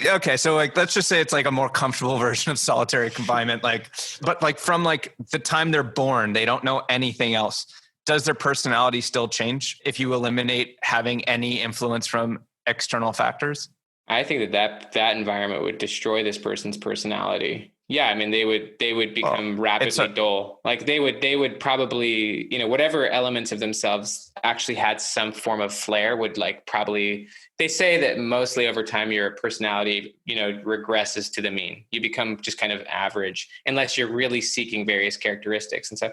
Okay. So let's just say it's like a more comfortable version of solitary confinement. But from the time they're born, they don't know anything else. Does their personality still change if you eliminate having any influence from external factors? I think that environment would destroy this person's personality. Yeah, I mean, they would become rapidly dull. Like they would probably, whatever elements of themselves actually had some form of flair would probably, they say that mostly over time your personality, regresses to the mean. You become just kind of average unless you're really seeking various characteristics. And so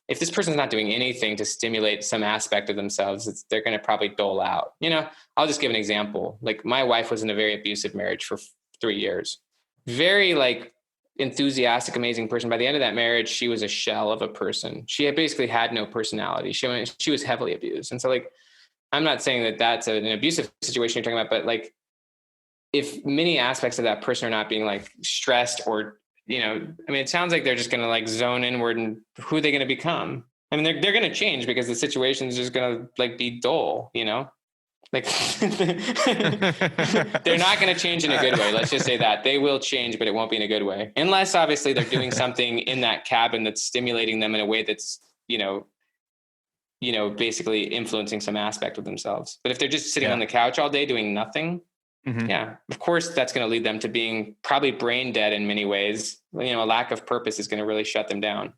if this person's not doing anything to stimulate some aspect of themselves, they're going to probably dole out. I'll just give an example. Like my wife was in a very abusive marriage for 3 years. Very enthusiastic, amazing person. By the end of that marriage, she was a shell of a person. She basically had no personality. She was heavily abused. And so I'm not saying that that's an abusive situation you're talking about, but if many aspects of that person are not being stressed or, it sounds like they're just going to zone inward, and who are they going to become? I mean, they're going to change because the situation is just going to be dull, they're not going to change in a good way. Let's just say that they will change, but it won't be in a good way. Unless obviously they're doing something in that cabin that's stimulating them in a way that's, basically influencing some aspect of themselves. But if they're just sitting on the couch all day doing nothing, yeah, of course, that's going to lead them to being probably brain dead in many ways. A lack of purpose is going to really shut them down.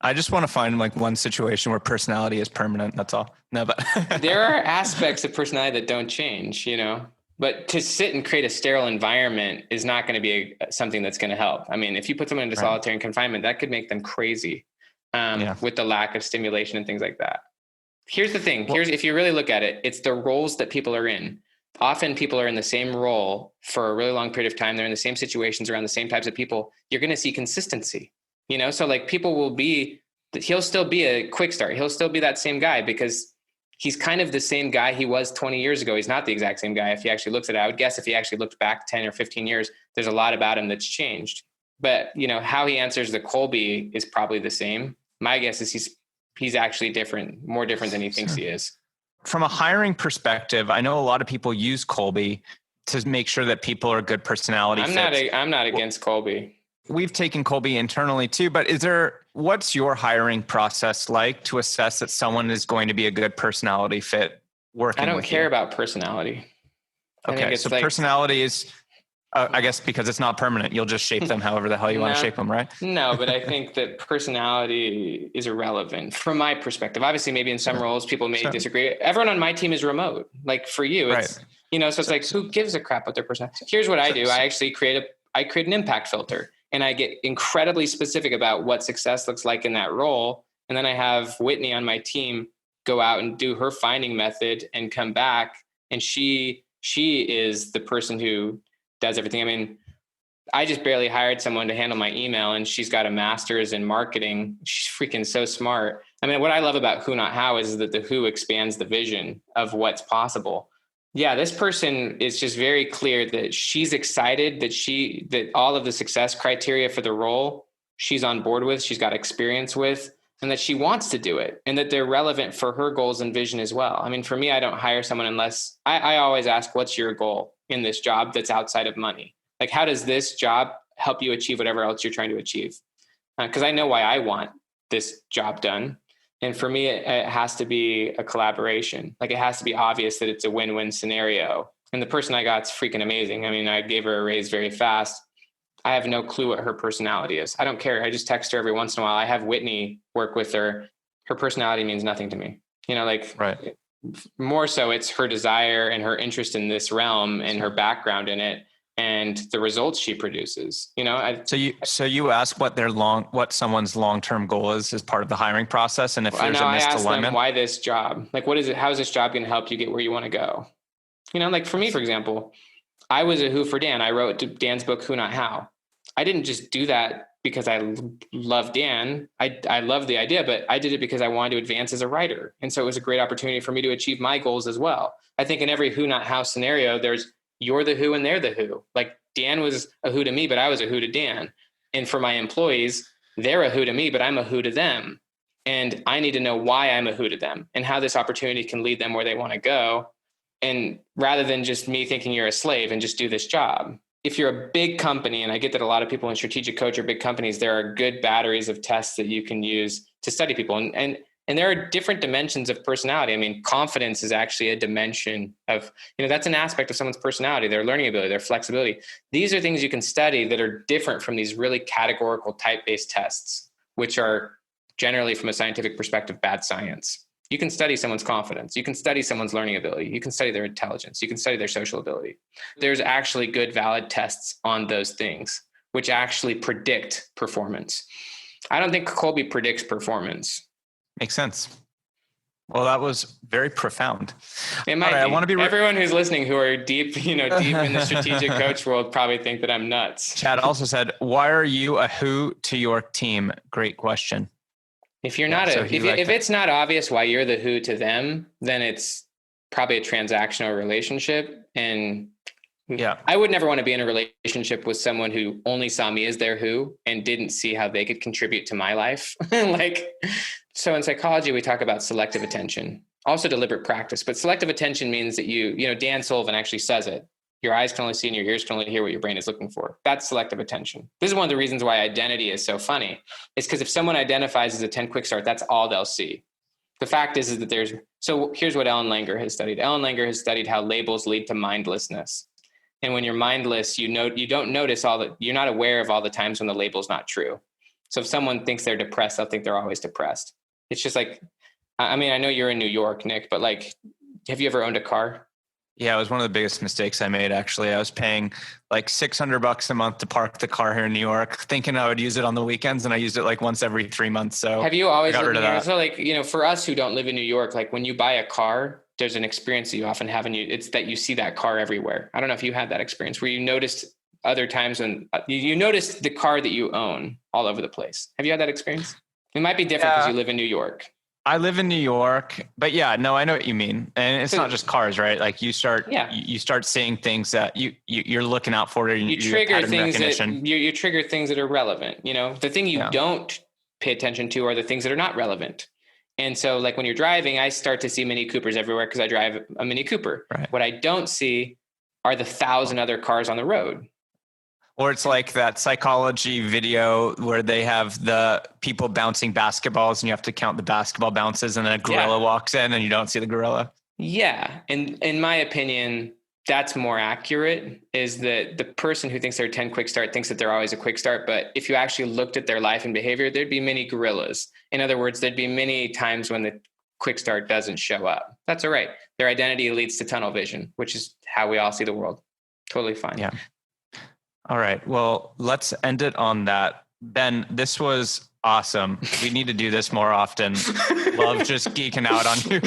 I just want to find one situation where personality is permanent. That's all. No, but there are aspects of personality that don't change, but to sit and create a sterile environment is not going to be something that's going to help. I mean, if you put someone into solitary confinement, that could make them crazy with the lack of stimulation and things like that. Here's the thing. If you really look at it, it's the roles that people are in. Often people are in the same role for a really long period of time. They're in the same situations around the same types of people. You're going to see consistency, so people he'll still be a quick start. He'll still be that same guy because he's kind of the same guy he was 20 years ago. He's not the exact same guy. If he actually looks at it, I would guess if he actually looked back 10 or 15 years, there's a lot about him that's changed. But, how he answers the Kolbe is probably the same. My guess is he's actually different, more different than he thinks he is. From a hiring perspective, I know a lot of people use Kolbe to make sure that people are good personality fits. I'm not against Kolbe. We've taken Kolbe internally too, but what's your hiring process like to assess that someone is going to be a good personality fit working with you? I don't care about personality. Okay. So personality is, I guess, because it's not permanent, you'll just shape them however the hell you want to shape them, right? No, but I think that personality is irrelevant from my perspective. Obviously, maybe in some roles, people may disagree. Everyone on my team is remote. Like for you, it's, so it's like, who gives a crap what their personality? Here's what I do. I actually create an impact filter, and I get incredibly specific about what success looks like in that role. And then I have Whitney on my team go out and do her finding method and come back. And she is the person who does everything. I mean, I just barely hired someone to handle my email, and she's got a master's in marketing. She's freaking so smart. I mean, what I love about Who Not How is that the who expands the vision of what's possible. Yeah, this person is just very clear that she's excited that all of the success criteria for the role she's on board with, she's got experience with, and that she wants to do it, and that they're relevant for her goals and vision as well. I mean, for me, I don't hire someone unless I always ask, what's your goal in this job that's outside of money? Like, how does this job help you achieve whatever else you're trying to achieve? Because I know why I want this job done. And for me, it has to be a collaboration. Like, it has to be obvious that it's a win-win scenario. And the person I got's freaking amazing. I mean, I gave her a raise very fast. I have no clue what her personality is. I don't care. I just text her every once in a while. I have Whitney work with her. Her personality means nothing to me. More so it's her desire and her interest in this realm and her background in it and the results she produces. So you ask what someone's long-term goal is as part of the hiring process, and if there's a misalignment. I ask them, why this job? Like, what is it? How is this job going to help you get where you want to go? Like for me, for example, I was a who for Dan. I wrote Dan's book, Who Not How. I didn't just do that because I love Dan. I love the idea, but I did it because I wanted to advance as a writer. And so it was a great opportunity for me to achieve my goals as well. I think in every who not how scenario, there's you're the who and they're the who. Like Dan was a who to me, but I was a who to Dan. And for my employees, they're a who to me, but I'm a who to them. And I need to know why I'm a who to them and how this opportunity can lead them where they want to go. And rather than just me thinking you're a slave and just do this job. If you're a big company, and I get that a lot of people in strategic coach are big companies, there are good batteries of tests that you can use to study people. And there are different dimensions of personality. I mean, confidence is actually a dimension of, that's an aspect of someone's personality, their learning ability, their flexibility. These are things you can study that are different from these really categorical type-based tests, which are generally, from a scientific perspective, bad science. You can study someone's confidence. You can study someone's learning ability. You can study their intelligence. You can study their social ability. There's actually good, valid tests on those things, which actually predict performance. I don't think Colby predicts performance. Makes sense. Well, that was very profound. It might be. I want to be everyone who's listening who are deep in the strategic coach world probably think that I'm nuts. Chad also said, "Why are you a who to your team?" Great question. If you're not if it's not obvious why you're the who to them, then it's probably a transactional relationship. And I would never want to be in a relationship with someone who only saw me as their who and didn't see how they could contribute to my life. So in psychology, we talk about selective attention, also deliberate practice. But selective attention means that Dan Sullivan actually says it. Your eyes can only see and your ears can only hear what your brain is looking for. That's selective attention. This is one of the reasons why identity is so funny. It's because if someone identifies as a 10 quick start, that's all they'll see. The fact is that so here's what Ellen Langer has studied. Ellen Langer has studied how labels lead to mindlessness. And when you're mindless, you don't notice you're not aware of all the times when the label's not true. So if someone thinks they're depressed, they'll think they're always depressed. It's just like, I mean, I know you're in New York, Nick, but have you ever owned a car? Yeah, it was one of the biggest mistakes I made, actually. I was paying like $600 a month to park the car here in New York, thinking I would use it on the weekends, and I used it like once every 3 months. So have you always lived in New York? So for us who don't live in New York, like when you buy a car, there's an experience that you often have, and it's that you see that car everywhere. I don't know if you had that experience where you noticed other times when you noticed the car that you own all over the place. Have you had that experience? It might be different because you live in New York. I live in New York, but I know what you mean. And it's not just cars, right? Like you start seeing things that you're looking out for. You trigger things you trigger things that are relevant. The thing you don't pay attention to are the things that are not relevant. And so like when you're driving, I start to see Mini Coopers everywhere because I drive a Mini Cooper. Right. What I don't see are the 1,000 other cars on the road. Or it's like that psychology video where they have the people bouncing basketballs and you have to count the basketball bounces, and then a gorilla walks in and you don't see the gorilla. Yeah. And in my opinion, that's more accurate, is that the person who thinks they're a 10 quick start thinks that they're always a quick start. But if you actually looked at their life and behavior, there'd be many gorillas. In other words, there'd be many times when the quick start doesn't show up. That's all right. Their identity leads to tunnel vision, which is how we all see the world. Totally fine. Yeah. All right. Well, let's end it on that. Ben, this was awesome. We need to do this more often. Love just geeking out on you.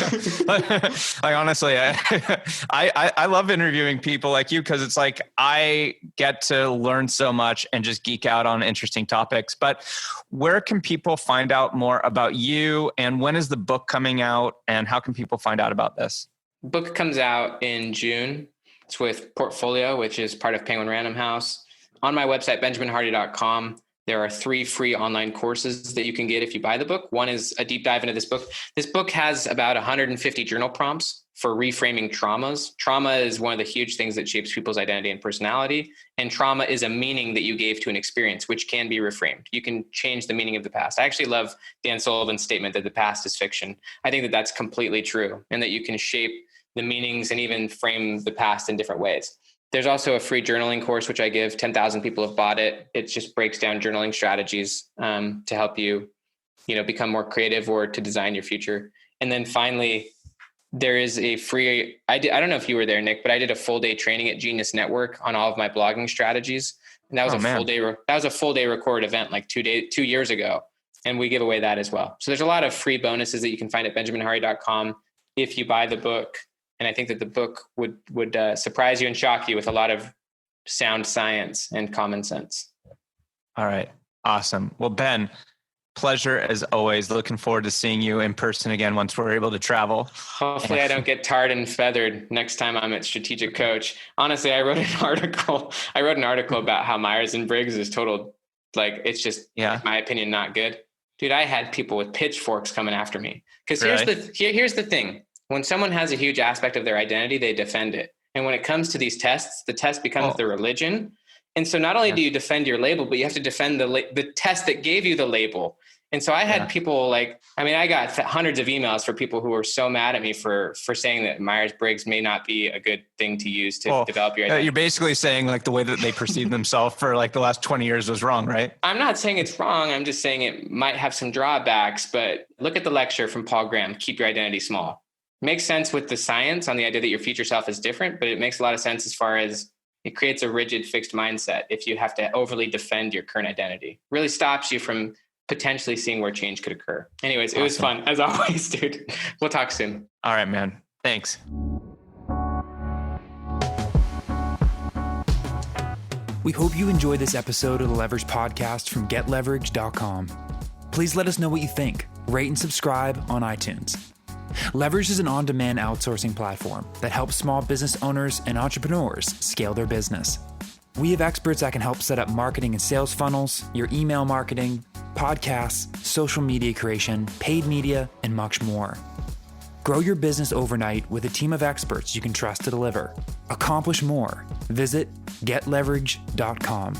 Like, honestly, I love interviewing people like you, because it's like I get to learn so much and just geek out on interesting topics. But where can people find out more about you, and when is the book coming out, and how can people find out about this? Book comes out in June. It's with Portfolio, which is part of Penguin Random House. On my website, benjaminhardy.com, there are 3 free online courses that you can get if you buy the book. One is a deep dive into this book. This book has about 150 journal prompts for reframing traumas. Trauma is one of the huge things that shapes people's identity and personality. And trauma is a meaning that you gave to an experience, which can be reframed. You can change the meaning of the past. I actually love Dan Sullivan's statement that the past is fiction. I think that that's completely true, and that you can shape the meanings and even frame the past in different ways. There's also a free journaling course, which I give. 10,000 people have bought it. It just breaks down journaling strategies to help you, become more creative or to design your future. And then finally, there is a free, I don't know if you were there, Nick, but I did a full day training at Genius Network on all of my blogging strategies. And that was a full day recorded event like 2 years ago. And we give away that as well. So there's a lot of free bonuses that you can find at benjaminhardy.com if you buy the book. And I think that the book would surprise you and shock you with a lot of sound science and common sense. All right. Awesome. Well, Ben, pleasure as always. Looking forward to seeing you in person again once we're able to travel. Hopefully I don't get tarred and feathered next time I'm at Strategic Coach. Honestly, I wrote an article about how Myers-Briggs is total, like, it's just, in my opinion, not good. Dude, I had people with pitchforks coming after me. Because here's the thing. When someone has a huge aspect of their identity, they defend it. And when it comes to these tests, the test becomes the religion. And so not only do you defend your label, but you have to defend the test that gave you the label. And so I had people I got hundreds of emails for people who were so mad at me for saying that Myers-Briggs may not be a good thing to use to develop your identity. You're basically saying like the way that they perceive themselves for like the last 20 years was wrong, right? I'm not saying it's wrong. I'm just saying it might have some drawbacks, but look at the lecture from Paul Graham, Keep Your Identity Small. Makes sense with the science on the idea that your future self is different, but it makes a lot of sense as far as it creates a rigid fixed mindset. If you have to overly defend your current identity, really stops you from potentially seeing where change could occur. Anyways, It was fun as always, dude. We'll talk soon. All right, man. Thanks. We hope you enjoyed this episode of the Leverage Podcast from getleverage.com. Please let us know what you think. Rate and subscribe on iTunes. Leverage is an on-demand outsourcing platform that helps small business owners and entrepreneurs scale their business. We have experts that can help set up marketing and sales funnels, your email marketing, podcasts, social media creation, paid media, and much more. Grow your business overnight with a team of experts you can trust to deliver. Accomplish more. Visit getleverage.com.